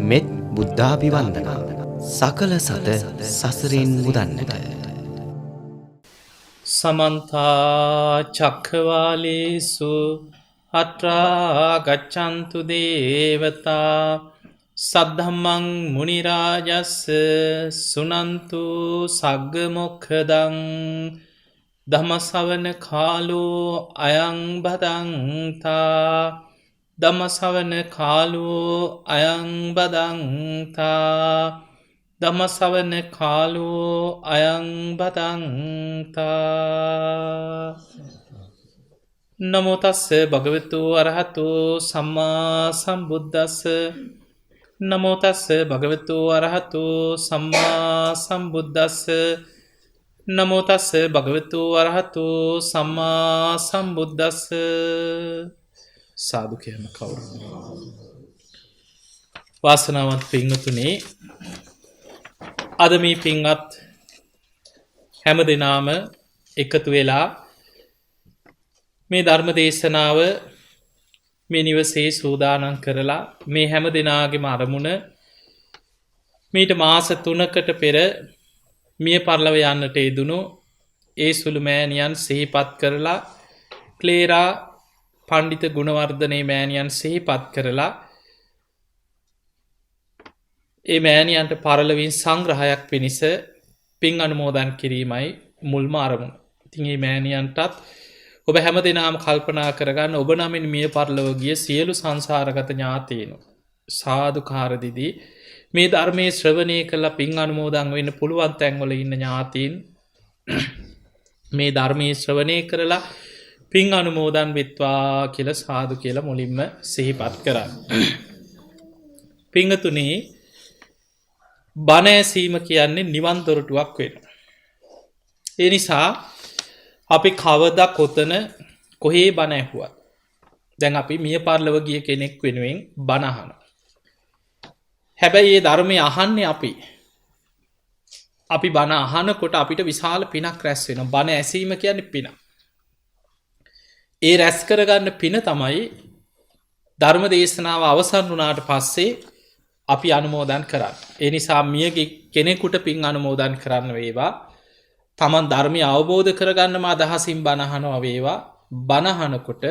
මෙත් බුද්ධාභිවන්දනා සකල සත සසරින් මුදන්නට. සමන්තා චක්ඛවාලේසු අත්‍රා ගච්ඡන්තු දේවතා සද්ධම්මං මුනි රාජස් සුනන්තු සග්ග මොක්ඛදං ධම්මසවන කාලෝ අයං බදන්තා ධම්මසවන කාලෝ අයං බදන්තා ධම්මසවන කාලෝ අයං බදන්තා. නමෝ තස්ස භගවතු අරහතෝ සම්මා සම්බුද්දස්ස. නමෝ තස්ස භගවතු අරහතෝ සම්මා සම්බුද්දස්ස. නමෝ තස්ස භගවතු අරහතෝ සම්මා සම්බුද්දස්ස. සාදු කියන්න කවුරු. වාසනාවන්ත පින්වතුනි, අද මේ පින්වත් හැම දෙනාම එකතු වෙලා මේ ධර්ම දේශනාව මේ නිවසේ සූදානම් කරලා මේ හැම දෙනාගේම අරමුණ මීට මාස 3කට පෙර මිය පරලොව යන්නට යෙදුණු ඒ සුළු මෑණියන් සිහිපත් කරලා ක්ලේරා පණ්ඩිත ගුණවර්ධනේ මෑණියන් සිහිපත් කරලා ඒ මෑණියන්ට පරලොවින් සංග්‍රහයක් පිණිස පින් අනුමෝදන් කිරීමයි මුල්ම අරමුණ. ඉතින් මේ මෑණියන්ටත් ඔබ හැම දෙනාම කල්පනා කරගන්න, ඔබ නමින් මිය පරලොව ගිය සියලු සංසාරගත ඥාතීන් සාදුකාර දීදී මේ ධර්මයේ ශ්‍රවණය කළා පින් අනුමෝදන් වෙන්න පුළුවන් තැන්වල ඉන්න ඥාතීන් මේ ධර්මයේ ශ්‍රවණය කරලා පින් අනුමෝදන් වෙත්වා කියලා සාදු කියලා මුලින්ම සිහිපත් කරා. පින්තුනි, බණ ඇසීම කියන්නේ නිවන් දොරටුවක් වෙනවා. ඒ නිසා අපි කවදා කොතන කොහේ බණ ඇහුවත්, දැන් අපි මිය පරලොව ගිය කෙනෙක් වෙනුවෙන් බණ අහනවා. හැබැයි මේ ධර්මය අහන්නේ අපි බණ අහනකොට අපිට විශාල පිනක් රැස් වෙනවා. බණ ඇසීම කියන්නේ පිනක්. ඒ රැස් කරගන්න පින තමයි ධර්ම දේශනාව අවසන් වුණාට පස්සේ අපි අනුමෝදන් කරන්න. ඒ නිසා මියගේ කෙනෙකුට පින් අනුමෝදන් කරන්න වේවා. තමන් ධර්මය අවබෝධ කරගන්නම අදහසින් බණ අහනවා වේවා. බණ අහනකොට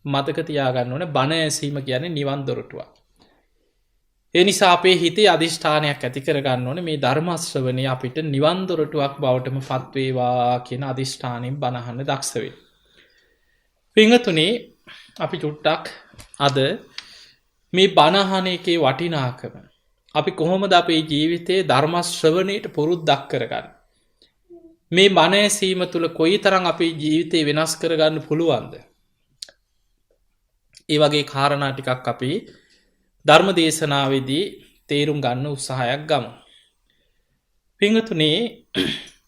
මතක තියාගන්න ඕනේ බණ ඇසීම කියන්නේ නිවන් දොරටුවක්. ඒ නිසා අපේ හිතේ අදිෂ්ඨානයක් ඇති කරගන්න ඕනේ මේ ධර්ම ශ්‍රවණය අපිට නිවන් දොරටුවක් බවටම පත් වේවා කියන අදිෂ්ඨානයෙන් බණ අහන්න දක්ෂ වෙන්න. පින්තුනි, අපි චුට්ටක් අද මේ බණ අහන එකේ වටිනාකම, අපි කොහොමද අපේ ජීවිතයේ ධර්ම ශ්‍රවණයට පුරුද්දක් කරගන්නේ, මේ බණ ඇසීම තුළ කොයිතරම් අපේ ජීවිතේ වෙනස් කරගන්න පුළුවන්ද, ඒ වගේ කාරණා ටිකක් අපි ධර්ම දේශනාවේදී තේරුම් ගන්න උත්සාහයක් ගමු. පින්තුනි,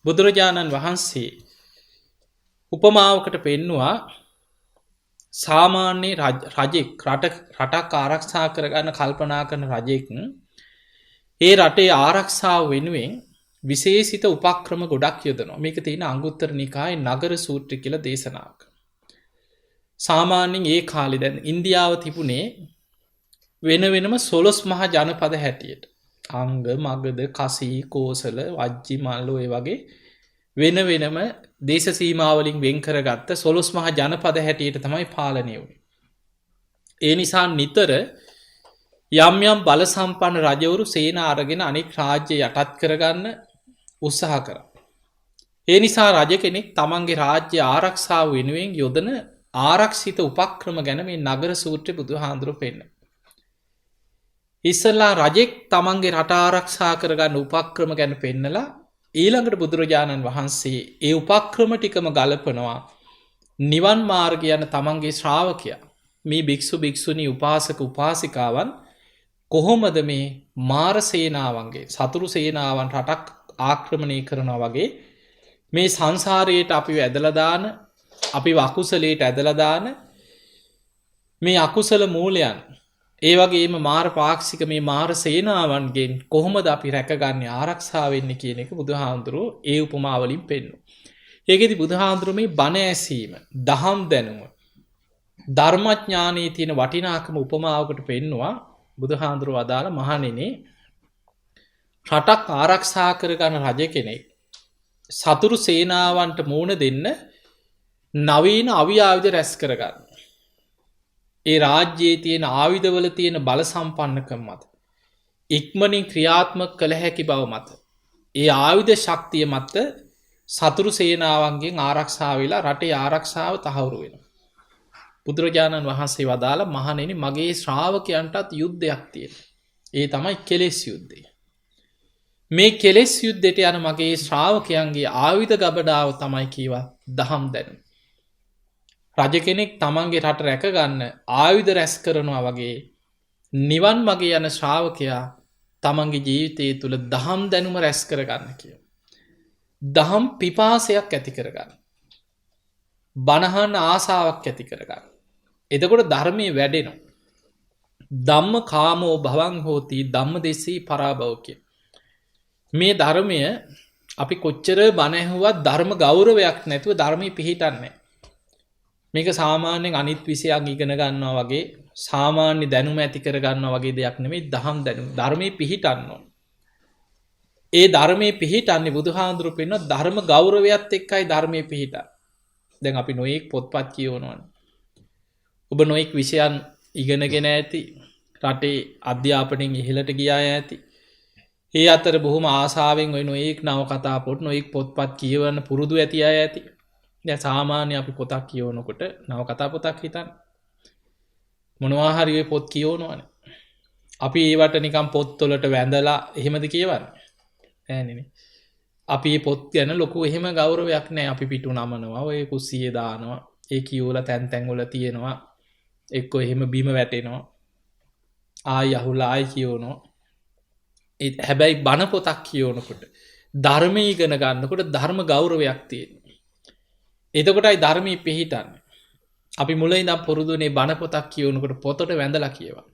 බුදුරජාණන් වහන්සේ උපමාවකට පෙන්නවා සාමාන්‍ය රජෙක් රටක් ආරක්ෂා කරගන්න කල්පනා කරන රජෙක් ඒ රටේ ආරක්ෂාව වෙනුවෙන් විශේෂිත උපක්‍රම ගොඩක් යොදනවා. මේක තියෙන අංගුත්තර නිකායේ නගර සූත්‍රය කියලා දේශනාවක. සාමාන්‍යයෙන් ඒ කාලේ දැන් ඉන්දියාව තිබුණේ වෙන වෙනම 12 මහා ජනපද හැටියට. අංග, මගධ, කසී, කෝසල, වජ්ජි, මල්ල ඔය වගේ වෙන වෙනම දේශ සීමාවලින් වෙන් කරගත්ත 12 මහා ජනපද හැටියට තමයි පාලනය වුණේ. ඒ නිසා නිතර යම් යම් බල සම්පන්න රජවරු සේනා අරගෙන අනෙක් රාජ්‍ය යටත් කරගන්න උත්සාහ කරා. ඒ නිසා රජ කෙනෙක් තමන්ගේ රාජ්‍ය ආරක්ෂාව වෙනුවෙන් යොදන ආරක්ෂිත උපක්‍රම ගැන මේ නගර සූත්‍රයේ බුදුහාඳුරෝ පෙන්නනවා. ඉස්සලා රජෙක් තමන්ගේ රට ආරක්ෂා කරගන්න උපක්‍රම ගැන පෙන්නලා ඊළඟට බුදුරජාණන් වහන්සේ ඒ උපක්‍රම ටිකම ගලපනවා නිවන් මාර්ගය යන තමන්ගේ ශ්‍රාවකයා, මේ භික්ෂු භික්ෂුණී උපාසක උපාසිකාවන් කොහොමද මේ මාර සේනාවන්ගේ සතුරු සේනාවන් රටක් ආක්‍රමණය කරනවා වගේ මේ සංසාරයට අපිව ඇදලා දාන, අපිව අකුසලයට ඇදලා දාන මේ අකුසල මූලයන්, ඒ වගේම මාර පාක්ෂික මේ මාර සේනාවන්ගෙන් කොහොමද අපි රැකගන්නේ, ආරක්ෂා වෙන්නේ කියන එක බුදුහාඳුරෝ ඒ උපමාවලින් පෙන්වනවා. ඒකෙදි බුදුහාඳුරෝ මේ බණ ඇසීම, දහම් දැනුම, ධර්මඥානයේ තියෙන වටිනාකම උපමාවකට පෙන්නවා. බුදුහාඳුරුව අදාළ මහණෙනි රටක් ආරක්ෂා කරගන්න රජ කෙනෙක් සතුරු සේනාවන්ට මූණ දෙන්න නවීන අවිආයුධ රැස් කරගන්න. ඒ රාජ්‍යයේ තියෙන ආයුධවල තියෙන බල සම්පන්නකම මත ඉක්මනින් ක්‍රියාත්මක කළ හැකි බව මත ඒ ආයුධ ශක්තිය මත සතුරු සේනාවන්ගෙන් ආරක්ෂා වෙලා රටේ ආරක්ෂාව තහවුරු වෙනවා. බුදුරජාණන් වහන්සේ වදාළ මහණෙනි මගේ ශ්‍රාවකයන්ටත් යුද්ධයක් තියෙනවා. ඒ තමයි කෙලෙස් යුද්ධය. මේ කෙලෙස් යුද්ධයට යන මගේ ශ්‍රාවකයන්ගේ ආයුධ ගබඩාව තමයි කීවා දහම් දැනුම. රජ කෙනෙක් තමන්ගේ රට රැකගන්න ආයුධ රැස් කරනවා වගේ නිවන් මගේ යන ශ්‍රාවකයා තමන්ගේ ජීවිතය තුළ දහම් දැනුම රැස් කරගන්න කිය. දහම් පිපාසයක් ඇති කරගන්න. බණහන් ආසාවක් ඇති කරගන්න. එතකොට ධර්මය වැඩෙනවා. ධම්ම කාමෝ භවං හෝති ධම්ම දෙසී පරාභව කිය. මේ ධර්මය අපි කොච්චර බණැහුවත් ධර්ම ගෞරවයක් නැතුව ධර්මය පිහිටන්නේ. මේක සාමාන්‍යයෙන් අනිත් විෂයක් ඉගෙන ගන්නවා වගේ සාමාන්‍ය දැනුම ඇති කර ගන්නවා වගේ දෙයක් නෙමෙයි දහම් දැනුම. ධර්මයේ පිහිටන්න ඕන. ඒ ධර්මයේ පිහිටන්නේ බුදුහාඳුරු පෙන්න ධර්ම ගෞරවයත් එක්කයි ධර්මයේ පිහිටන්නේ. දැන් අපි නොයෙක් පොත්පත් කියවනවනේ. ඔබ නොයෙක් විෂයන් ඉගෙනගෙන ඇති. රටේ අධ්‍යාපනයෙන් ඉහළට ගියා ඇති. ඒ අතර බොහොම ආසාවෙන් ඔය නොයෙක් නවකතා පොත් නොයෙක් පොත්පත් කියවන්න පුරුදු ඇති අය ඇති. දැන් සාමාන්‍ය අපි පොතක් කියවනකොට නවකතා පොතක් හිතන්න. මොනවා හරි ඔය පොත් කියවනවනේ. අපි ඒවට නිකන් පොත්වලට වැඳලා එහෙමද කියවන්නේ? ඈ අපි මේ පොත් ගැන ලොකු එහෙම ගෞරවයක් නැහැ. අපි පිටු නමනවා, ඔය කුස්සියේ දානවා, ඒ කියවලා තැන් තැන් වල තියෙනවා. එක්ක එහෙම බිම වැටෙනවා. ආයි අහුලා ආයි කියවනවා. හැබැයි බණ පොතක් කියවනකොට ධර්මය ඉගෙන ගන්නකොට ධර්ම ගෞරවයක් තියෙනවා. එතකොටයි ධර්මයේ පිහිටන්නේ. අපි මුලින් ඉඳන් පුරුදුනේ බණ පොතක් කියවනකොට පොතට වැඳලා කියවන්න.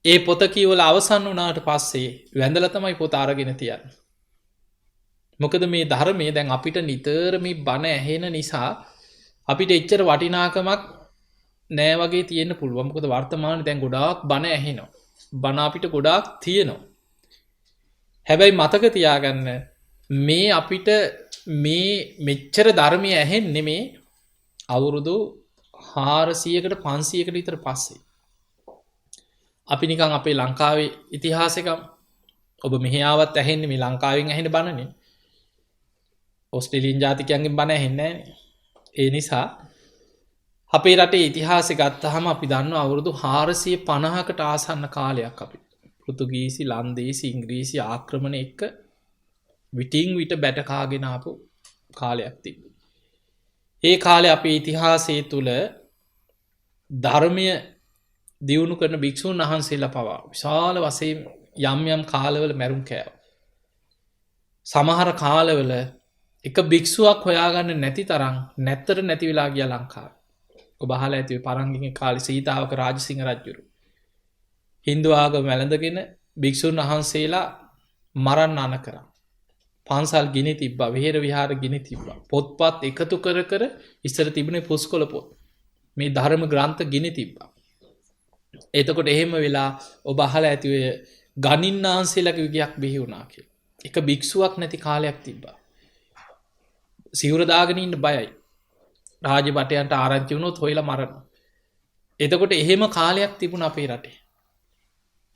ඒ පොත කියවලා අවසන් වුණාට පස්සේ වැඳලා තමයි පොත අරගෙන තියන්නේ. මොකද මේ ධර්මයේ දැන් අපිට නිතර මේ බණ ඇහෙන නිසා අපිට එච්චර වටිනාකමක් නෑ වගේ තියෙන්න පුළුවන්. මොකද වර්තමානයේ දැන් ගොඩාක් බණ ඇහෙනවා. බණ අපිට ගොඩාක් තියෙනවා. හැබැයි මතක තියාගන්න මේ අපිට මේ මෙච්චර ධර්මය ඇහෙන්නේ මේ අවුරුදු 400කට 500කට විතර පස්සේ. අපි නිකන් අපේ ලංකාවේ ඉතිහාසෙකම ඔබ මෙහි ආවත් ඇහෙන්නේ මේ ලංකාවෙන් ඇහෙන බණනේ. ඕස්ට්‍රේලියානු ජාතිකයන්ගෙන් බණ ඇහෙන්නේ නැහැ. ඒ නිසා අපේ රටේ ඉතිහාසය ගත්තාම අපි දන්නවා අවුරුදු 450කට ආසන්න කාලයක් අපි පෘතුගීසි, ලන්දේසි, ඉංග්‍රීසි ආක්‍රමණ එක්ක විටින් විට බැට කාගෙන ආපු කාලයක් තිබුණා. ඒ කාලේ අපේ ඉතිහාසය තුල ධර්මය දියුණු කරන භික්ෂුන් වහන්සේලා පවා විශාල වශයෙන් යම් යම් කාලවල මැරුම් කෑවා. සමහර කාලවල එක භික්ෂුවක් හොයාගන්න නැති තරම් නැත්තර නැති වෙලා ගියා ලංකාවේ. ඔබ අහලා ඇති පරංගිගේ කාලේ සීතාවක රාජසිංහ රජුරු හින්දු ආගම වැළඳගෙන භික්ෂුන් වහන්සේලා මරන්න අන කරා. පන්සල් ගිනි තිබ්බා, විහෙර විහාර ගිනි තිබ්බා. පොත්පත් එකතු කර කර ඉස්සර තිබුණේ පුස්කොළ පොත්. මේ ධර්ම ග්‍රන්ථ ගිනි තිබ්බා. එතකොට එහෙම වෙලා ඔබ අහලා ඇති ඔය ගණින්නාන්සේලාගේ විගයක් බිහි වුණා කියලා. එක භික්ෂුවක් නැති කාලයක් තිබ්බා. සිවුර දාගෙන ඉන්න බයයි. රාජබටයන්ට ආරංචි වුණොත් හොයලා මරනවා. එතකොට එහෙම කාලයක් තිබුණා අපේ රටේ.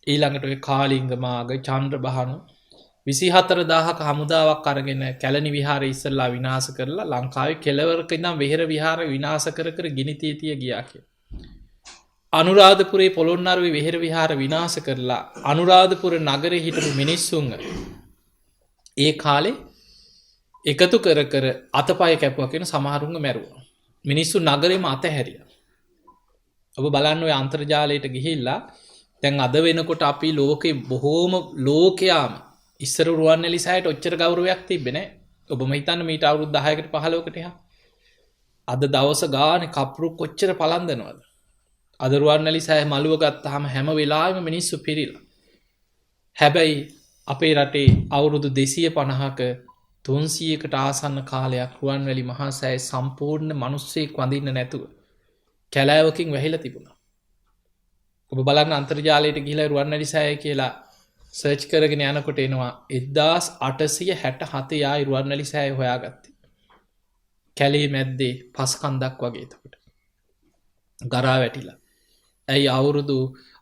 ඊළඟට ඔය කාලිංග මාග, චන්ද්‍රබහනු 24000ක හමුදාවක් අරගෙන කැලණි විහාරය ඉස්සල්ලා විනාශ කරලා ලංකාවේ කෙළවරක ඉඳන් වෙහෙර විහාර විනාශ කර කර ගිනි තිය ගියා කියලා. අනුරාධපුරේ පොළොන්නරුවේ වෙහෙර විහාර විනාශ කරලා අනුරාධපුර නගරේ හිටපු මිනිස්සුන් ඒ කාලේ එකතු කර කර අතපය කැපුවා කියන සමහරුන්ව මැරුවා. මිනිස්සු නගරෙම අතහැරියා. ඔබ බලන්න ඔය අන්තර්ජාලයට ගිහිල්ලා දැන් අද වෙනකොට අපි ලෝකේ බොහෝම ලෝකයාම ඉස්සර රුවන්වැලි සෑයට ඔච්චර ගෞරවයක් තිබ්බේ නැහැ. ඔබම හිතන්න මීට අවුරුදු 10කට 15කට එහා. අද දවස ගානේ කප්රු කොච්චර පලන්දනවද? අද රුවන්වැලි සෑය මළුව ගත්තාම හැම වෙලාවෙම මිනිස්සු පිරීලා. හැබැයි අපේ රටේ අවුරුදු 250ක 300කට ආසන්න කාලයක් රුවන්වැලි මහා සෑය සම්පූර්ණ මිනිස්සෙක් වඳින්න නැතුව කැලෑවකින් වැහිලා තිබුණා. ඔබ බලන්න අන්තර්ජාලයට ගිහිල්ලා රුවන්වැලි සෑය කියලා සර්ච් කරගෙන යනකොට එනවා 1867 යායි රුවන්වැලි සෑය හොයාගත්තේ. කැලේ මැද්දේ පස් කන්දක් වගේ එතකොට. ගරා වැටිලා. ඇයි අවුරුදු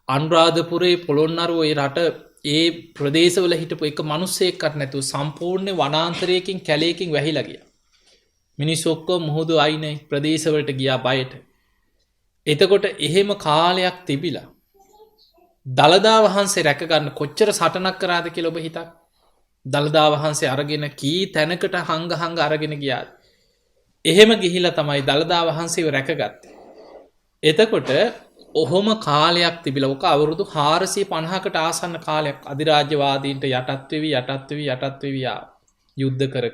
අනුරාධපුරේ පොළොන්නරුව ඒ රට ඒ ප්‍රදේශවල හිටපු එක මිනිස්සෙක්වත් නැතුව සම්පූර්ණ වනාන්තරයකින් කැලේකින් වැහිලා ගියා. මිනිස්සු ඔක්කොම මුහුදු අයිනේ ප්‍රදේශවලට ගියා බයට. එතකොට එහෙම කාලයක් තිබිලා දළදා වහන්සේ රැකගන්න කොච්චර සටනක් කරාද කියලා ඔබ හිතක්. දළදා වහන්සේ අරගෙන කී තැනකට හංග අරගෙන ගියාද. එහෙම ගිහිලා තමයි දළදා වහන්සේව රැකගත්තේ. එතකොට ඔහොම කාලයක් තිබිලා ඔක අවුරුදු 450කට ආසන්න කාලයක් අධිරාජ්‍යවාදීන්ට යටත්වෙවි යුද්ධ කර.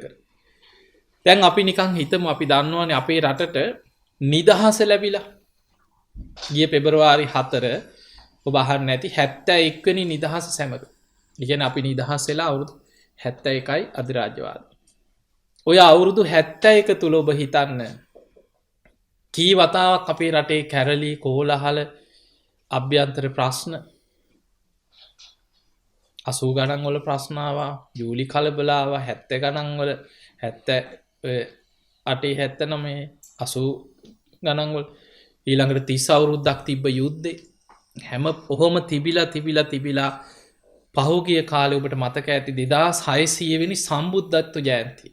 දැන් අපි නිකන් හිතමු අපි දන්නවනේ අපේ රටට නිදහස ලැබිලා ගිය පෙබරවාරි 4 ඔබ අහන්න නැති 71 වෙනි නිදහස සැමක. ඒ කියන්නේ අපි නිදහස් වෙලා අවුරුදු 71යි අධිරාජ්‍යවාදී. ඔය අවුරුදු 71 තුල ඔබ හිතන්න කී වතාවක් අපේ රටේ කැරලි කෝලහල අභ්‍යන්තර ප්‍රශ්න 80 ගණන් වල ප්‍රශ්න ආවා, ජූලි කලබල ආවා, 70 ගණන් වල 78 79 80 ගණන් වල ඊළඟට 30 අවුරුද්දක් තිබ්බ යුද්ධේ හැම කොහොම තිබිලා පහුගිය කාලේ ඔබට මතක ඇති 2600 වෙනි සම්බුද්ධත්ව ජයන්තිය.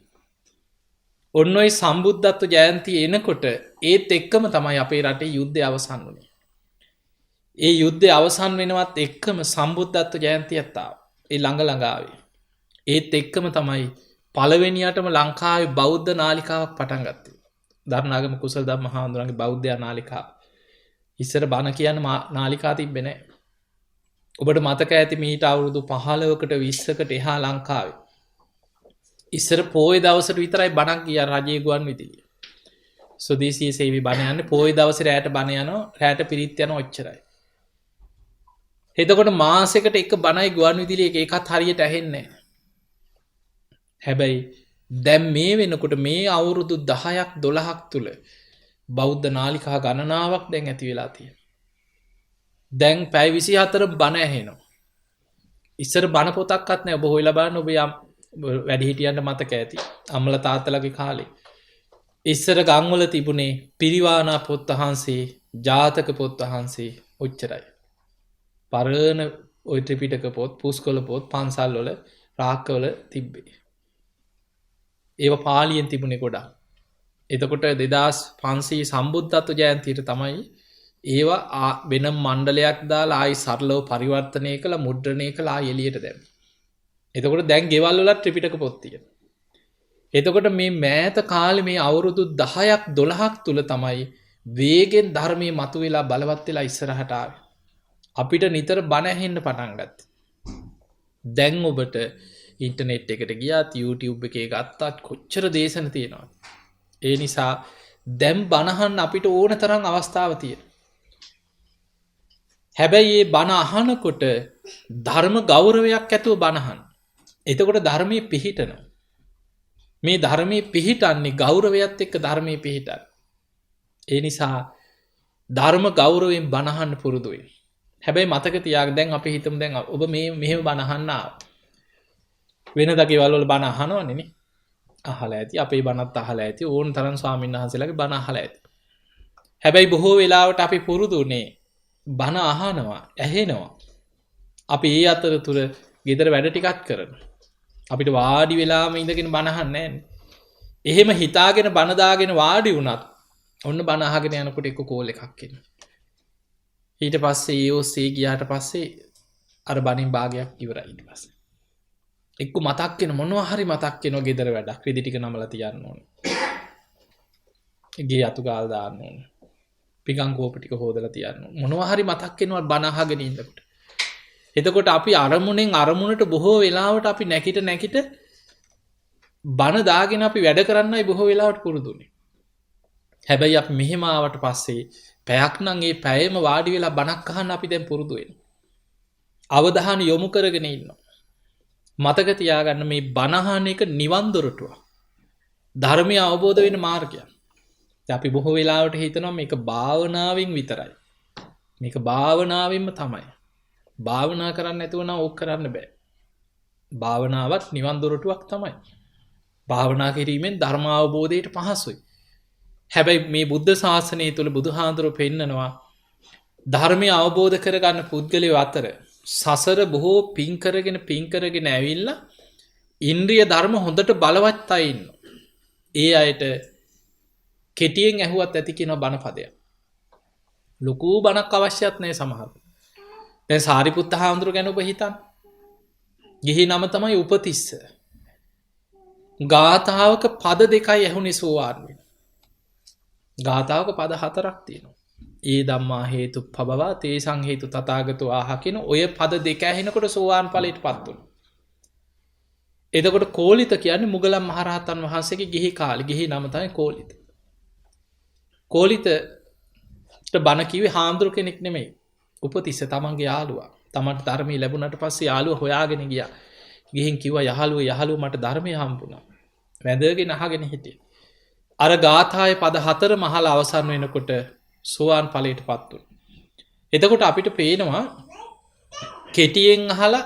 ඔන්න ඔය සම්බුද්ධත්ව ජයන්තිය එනකොට ඒත් එක්කම තමයි අපේ රටේ යුද්ධය අවසන් වුණේ. ඒ යුද්ධය අවසන් වෙනවත් එක්කම සම්බුද්ධත්ව ජයන්තියත් ආවා. ඒ ළඟ ආවේ. ඒත් එක්කම තමයි පළවෙනියටම ලංකාවේ බෞද්ධ නාලිකාවක් පටන් ගත්තේ. දරණාගම කුසල ධම්ම හාමුදුරන්ගේ බෞද්ධ නාලිකාව. ඉස්සර බණ කියන්න නාලිකා තිබ්බේ නැහැ. ඔබට මතක ඇති මීට අවුරුදු 15කට 20කට එහා ලංකාවේ ඉස්සර පොයේ දවසට විතරයි බණක් ගියා රජයේ ගුවන් විදුලිය. ස්වදේශීය සේවී බණ යන්නේ පොයේ දවසේ රැට බණ යනවා, රැට පිරිත් යනවා ඔච්චරයි. එතකොට මාසෙකට එක බණයි ගුවන් විදුලිය එකත් හරියට ඇහෙන්නේ නැහැ. හැබැයි දැන් මේ වෙනකොට මේ අවුරුදු 10ක් 12ක් තුල බෞද්ධ නාලිකා ගණනාවක් දැන් ඇති වෙලා තියෙනවා. දැන් පැය 24 බණ ඇහෙනවා. ඉස්සර බණ පොතක්වත් නැහැ. ඔබ හොයලා බලන්න ඔබ යම් වැඩිහිටියන්ට මතක ඇති. අම්මලා තාත්තලාගේ කාලේ. ඉස්සර ගම්වල තිබුණේ පිරිවානා පොත් වහන්සේ, ජාතක පොත් වහන්සේ ඔච්චරයි. පරණ ওই ත්‍රිපිටක පොත්, පුස්කොළ පොත් පන්සල් වල රාක්කවල තිබ්බේ. ඒව පාලියෙන් තිබුණේ ගොඩක්. එතකොට 2500 සම්බුද්ධත්ව ජයන්තියට තමයි ඒවා වෙන මණ්ඩලයක් දාලා ආයි සරලව පරිවර්තනය කළා, මුද්‍රණය කළා ආයි එළියට දැම්මා. එතකොට දැන් ගෙවල් වල ත්‍රිපිටක පොත් තියෙනවා. එතකොට මේ මෑත කාලේ මේ අවුරුදු 10ක් 12ක් තුල තමයි වේගෙන් ධර්මයේ මතුවලා බලවත් වෙලා ඉස්සරහට ආවේ. අපිට නිතර බණ ඇහෙන්න පටන් ගත්තා. දැන් ඔබට ඉන්ටර්නෙට් එකට ගියාත් YouTube එකේ ගත්තත් කොච්චර දේශන තියෙනවද? ඒ නිසා දැන් බණහන් අපිට ඕන තරම් අවස්ථාව තියෙනවා. හැබැයි මේ බණ අහනකොට ධර්ම ගෞරවයක් ඇතුව බණහන්. එතකොට ධර්මයේ පිහිටනවා. මේ ධර්මයේ පිහිටන්නේ ගෞරවයත් එක්ක ධර්මයේ පිහිටන. ඒ නිසා ධර්ම ගෞරවයෙන් බණහන්න පුරුදු වෙන්න. හැබැයි මතක තියාගන්න දැන් අපි හිතමු දැන් ඔබ මෙහෙම බණ අහන්න ආවා. වෙනදා ගෙවල් වල බණ අහනවනේ නේ. අහලා ඇති, අපේ බණත් අහලා ඇති, ඕන තරම් ස්වාමීන් වහන්සේලාගේ බණ අහලා ඇති. හැබැයි බොහෝ වෙලාවට අපි පුරුදුනේ බණ අහනවා, ඇහෙනවා. අපි ඒ අතරතුර ගෙදර වැඩ ටිකක් කරනවා. අපිට වාඩි වෙලාම ඉඳගෙන බණ අහන්නේ නැහැ. එහෙම හිතාගෙන බණ දාගෙන වාඩි වුණත් ඔන්න බණ අහගෙන යනකොට එක කෝල් එකක් එනවා. ඊට පස්සේ ඒ ඔස්සේ ගියාට පස්සේ අර බණින් භාගයක් ඉවරයි ඊට පස්සේ. එක්ක මතක් වෙන මොනවා හරි මතක් වෙනවා ගෙදර වැඩක්. රිදි ටික නමලා තියන්න ඕනේ. ගේ අතු ගාල් දාන්න ඕනේ. පිකන් කෝප ටික හොදලා තියන්න ඕනේ. මොනවා හරි මතක් වෙනවා බණ අහගෙන ඉන්නකොට. එතකොට අපි අරමුණෙන් අරමුණට බොහෝ වෙලාවට අපි නැකිට බණ දාගෙන අපි වැඩ කරන්නයි බොහෝ වෙලාවට පුරුදුනේ. හැබැයි අපි මෙහෙම ආවට පස්සේ පැයක් නම් ඒ පැයම වාඩි වෙලා බණක් අහන්න අපි දැන් පුරුදු වෙනවා. අවධානය යොමු කරගෙන ඉන්නවා. මතක තියාගන්න මේ බණ අහන එක නිවන් දොරටුවක්. ධර්මය අවබෝධ වෙන මාර්ගයක්. අපි බොහෝ වෙලාවට හිතනවා මේක භාවනාවෙන් විතරයි. මේක භාවනාවෙන්ම තමයි. භාවනා කරන්න නැතුව නම් ඕක කරන්න බෑ. භාවනාවත් නිවන් දොරටුවක් තමයි. භාවනා කිරීමෙන් ධර්ම අවබෝධයට පහසුයි. හැබැයි මේ බුද්ධ ශාසනය තුළ බුදුහාඳුරුවෝ පෙන්නනවා ධර්මය අවබෝධ කරගන්න පුද්ගලයෝ අතර සසර බොහෝ පින්කරගෙන ඇවිල්ලා ඉන්ද්‍රිය ධර්ම හොඳට බලවත් අය ඉන්නවා. ඒ අයට කෙටියෙන් ඇහුවත් ඇති කියන බණපදයක්. ලොකු බණක් අවශ්‍යත් නැහැ සමහර. දැන් සාරිපුත්ත හාමුදුරුවෝ ගැන ඔබ හිතන්න. ගිහි නම තමයි උපතිස්ස. ගාථාවක පද 2යි ඇහුනේ සෝවාන් වෙන. ගාථාවක පද 4ක් තියෙනවා. ඒ ධම්මා හේතු පබවා තේසං හේතු තථාගතෝ ආහ කියන ඔය පද 2 ඇහෙනකොට සෝවාන් ඵලයටපත් වුණා. එතකොට කෝලිත කියන්නේ මුගලන් මහරහතන් වහන්සේගේ ගිහි කාලේ ගිහි නම තමයි කෝලිත. කෝලිතට බණ කිව්වේ හාමුදුරු කෙනෙක් නෙමෙයි. උපතිස්ස තමන්ගේ යාළුවා. තමන්ට ධර්මයේ ලැබුණාට පස්සේ යාළුවා හොයාගෙන ගියා. ගිහින් කිව්වා යහළුවා මට ධර්මය හම්බුණා. වැදගෙන අහගෙන හිටියේ. අර ගාථාවේ පද 4 මහලා අවසන් වෙනකොට සෝවාන් ඵලයටපත් වුණා. එතකොට අපිට පේනවා කෙටියෙන් අහලා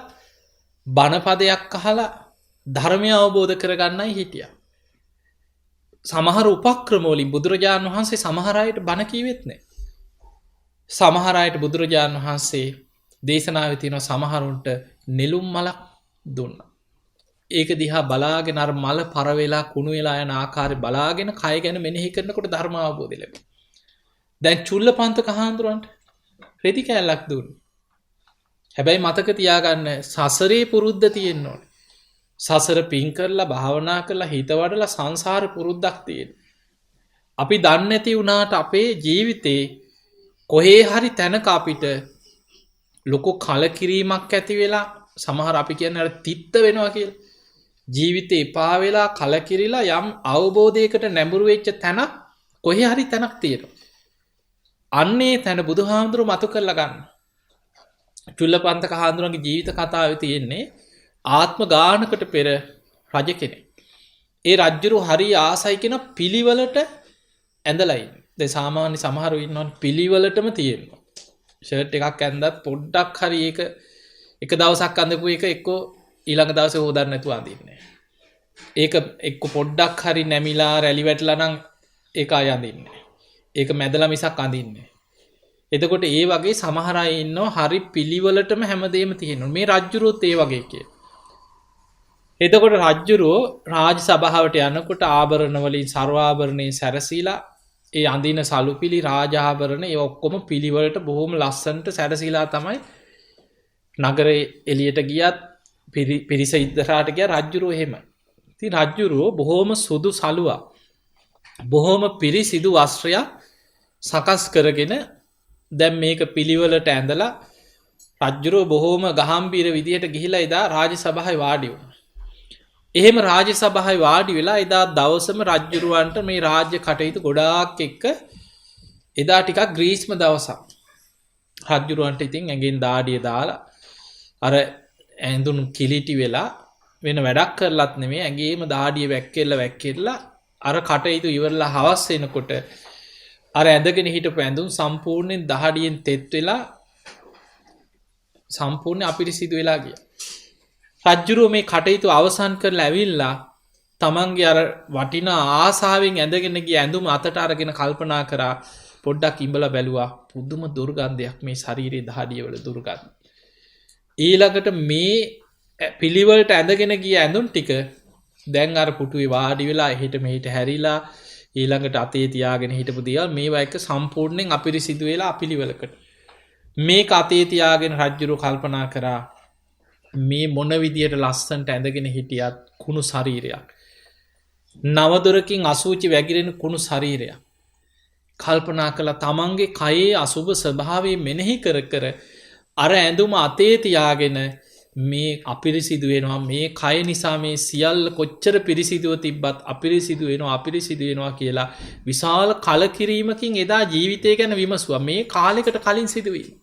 බණපදයක් අහලා ධර්මය අවබෝධ කරගන්නයි හිටියා. සමහර උපක්‍රම වලින් බුදුරජාණන් වහන්සේ සමහර අයට බණ කීවෙත් නැහැ. සමහර අයට බුදුරජාණන් වහන්සේ දේශනාවේ තියෙන සමහරුන්ට නෙළුම් මලක් දුන්නා. ඒක දිහා බලාගෙන අර මල පර වෙලා කුණු වෙලා යන ආකාරය බලාගෙන කය ගැන මෙනෙහි කරනකොට ධර්ම අවබෝධය ලැබෙනවා. දැන් චුල්ලපන්තක හාමුදුරන්ට රෙදි කෑල්ලක් දුන්නේ. හැබැයි මතක තියාගන්න සසරේ පුරුද්ද තියෙන්න ඕනේ. සසර පින් කරලා භාවනා කරලා හිත වඩලා සංසාර පුරුද්දක් තියෙන. අපි දන්නේ නැති වුණාට අපේ ජීවිතේ කොහේ හරි තැනක අපිට ලොකු කලකිරීමක් ඇති වෙලා සමහර අපි කියන්නේ අර තිත්ත වෙනවා කියලා. ජීවිතේ එපා වෙලා කලකිරිලා යම් අවබෝධයකට නැඹුරු වෙච්ච තැනක් කොහේ හරි තැනක් තියෙනවා. අන්නේ තැන බුදුහාමුදුරුවෝ මතු කරලා ගන්න. චුල්ලපන්තක හාමුදුරන්ගේ ජීවිත කතාවේ තියෙන්නේ ආත්ම ගානකට පෙර රජ කෙනෙක්. ඒ රජුරු හරි ආසයි කියන පිළිවෙලට ඇඳලා ඉන්නේ. දැන් සාමාන්‍ය සමහරව ඉන්නවනේ පිළිවෙලටම තියෙනවා. ෂර්ට් එකක් ඇඳලා පොඩ්ඩක් හරි ඒක එක දවසක් අඳපු එක එක්කෝ ඊළඟ දවසේ හොදන්න නැතුව අඳින්නේ. ඒක එක්ක පොඩ්ඩක් හරි නැමිලා රැලි වැටලා නම් ඒක ආය අඳින්නේ. ඒක මැදලා මිසක් අඳින්නේ. එතකොට ඒ වගේ සමහර අය ඉන්නවා හරි පිළිවෙලටම හැමදේම තියෙනවා. මේ රජුරුත් ඒ වගේ කිය. එතකොට රජ්ජුරුවෝ රාජ සභාවට යනකොට ආභරණ වලින් සර්වාභරණේ සැරසීලා ඒ අඳින සලුපිලි රාජාභරණ ඒ ඔක්කොම පිළිවෙලට බොහොම ලස්සනට සැරසීලා තමයි නගරේ එළියට ගියත් පිරිස ඉස්සරහට ගියා රජ්ජුරුවෝ එහෙම. ඉතින් රජ්ජුරුවෝ බොහොම සුදු සලුවක් බොහොම පිරිසිදු වස්ත්‍රයක් සකස් කරගෙන දැන් මේක පිළිවෙලට ඇඳලා රජ්ජුරුවෝ බොහොම ගහම්බීර විදියට ගිහිලා එදා රාජ සභාවේ වාඩි වුණා. එහෙම රාජ සභාවේ වාඩි වෙලා එදා දවසම රජ්ජුරුවන්ට මේ රාජ්‍ය කටයුතු ගොඩාක් එක්ක එදා ටිකක් ග්‍රීස්ම දවසක්. රජ්ජුරුවන්ට ඉතින් ඇඟෙන් දාඩිය දාලා අර ඇඳුම් කිලිටි වෙලා වෙන වැඩක් කරලත් නෙමෙයි ඇඟේම දාඩිය වැක්කෙල්ලා අර කටයුතු ඉවරලා හවස් වෙනකොට අර ඇඳගෙන හිටපු ඇඳුම් සම්පූර්ණයෙන් දහඩියෙන් තෙත් වෙලා සම්පූර්ණ අපිරිසිදු වෙලා ගියා. රජ්ජුරුව මේ කටයුතු අවසන් කරලා ඇවිල්ලා තමන්ගේ අර වටිනා ආසාවෙන් ඇඳගෙන ගිය ඇඳුම අතට අරගෙන කල්පනා කරා පොඩ්ඩක් ඉඹලා බැලුවා පුදුම දුර්ගන්ධයක් මේ ශරීරයේ දහඩියවල දුර්ගන්ධ. ඊළඟට මේ පිළිවෙලට ඇඳගෙන ගිය ඇඳුම් ටික දැන් අර පුටුවේ වාඩි වෙලා එහෙට මෙහෙට හැරිලා ඊළඟට අතේ තියාගෙන හිටපු දේවල් මේවා එක සම්පූර්ණයෙන් අපිරිසිදු වෙලා අපිළිවෙලකට මේක අතේ තියාගෙන රජ්ජුරුව කල්පනා කරා මේ මොන විදියට ලස්සනට ඇඳගෙන හිටියත් කුණු ශරීරයක්. නවදොරකින් අසූචි වැగిරෙන කුණු ශරීරයක්. කල්පනා කළා තමන්ගේ කයේ අසුබ ස්වභාවය මෙනෙහි කර කර අර ඇඳුම අතේ තියාගෙන මේ අපිරිසිදු වෙනවා මේ කය නිසා මේ සියල්ල කොච්චර පිරිසිදුව තිබ්බත් අපිරිසිදු වෙනවා කියලා විශාල කලකිරීමකින් එදා ජීවිතය ගැන විමසුවා. මේ කාලෙකට කලින් සිදුවීම.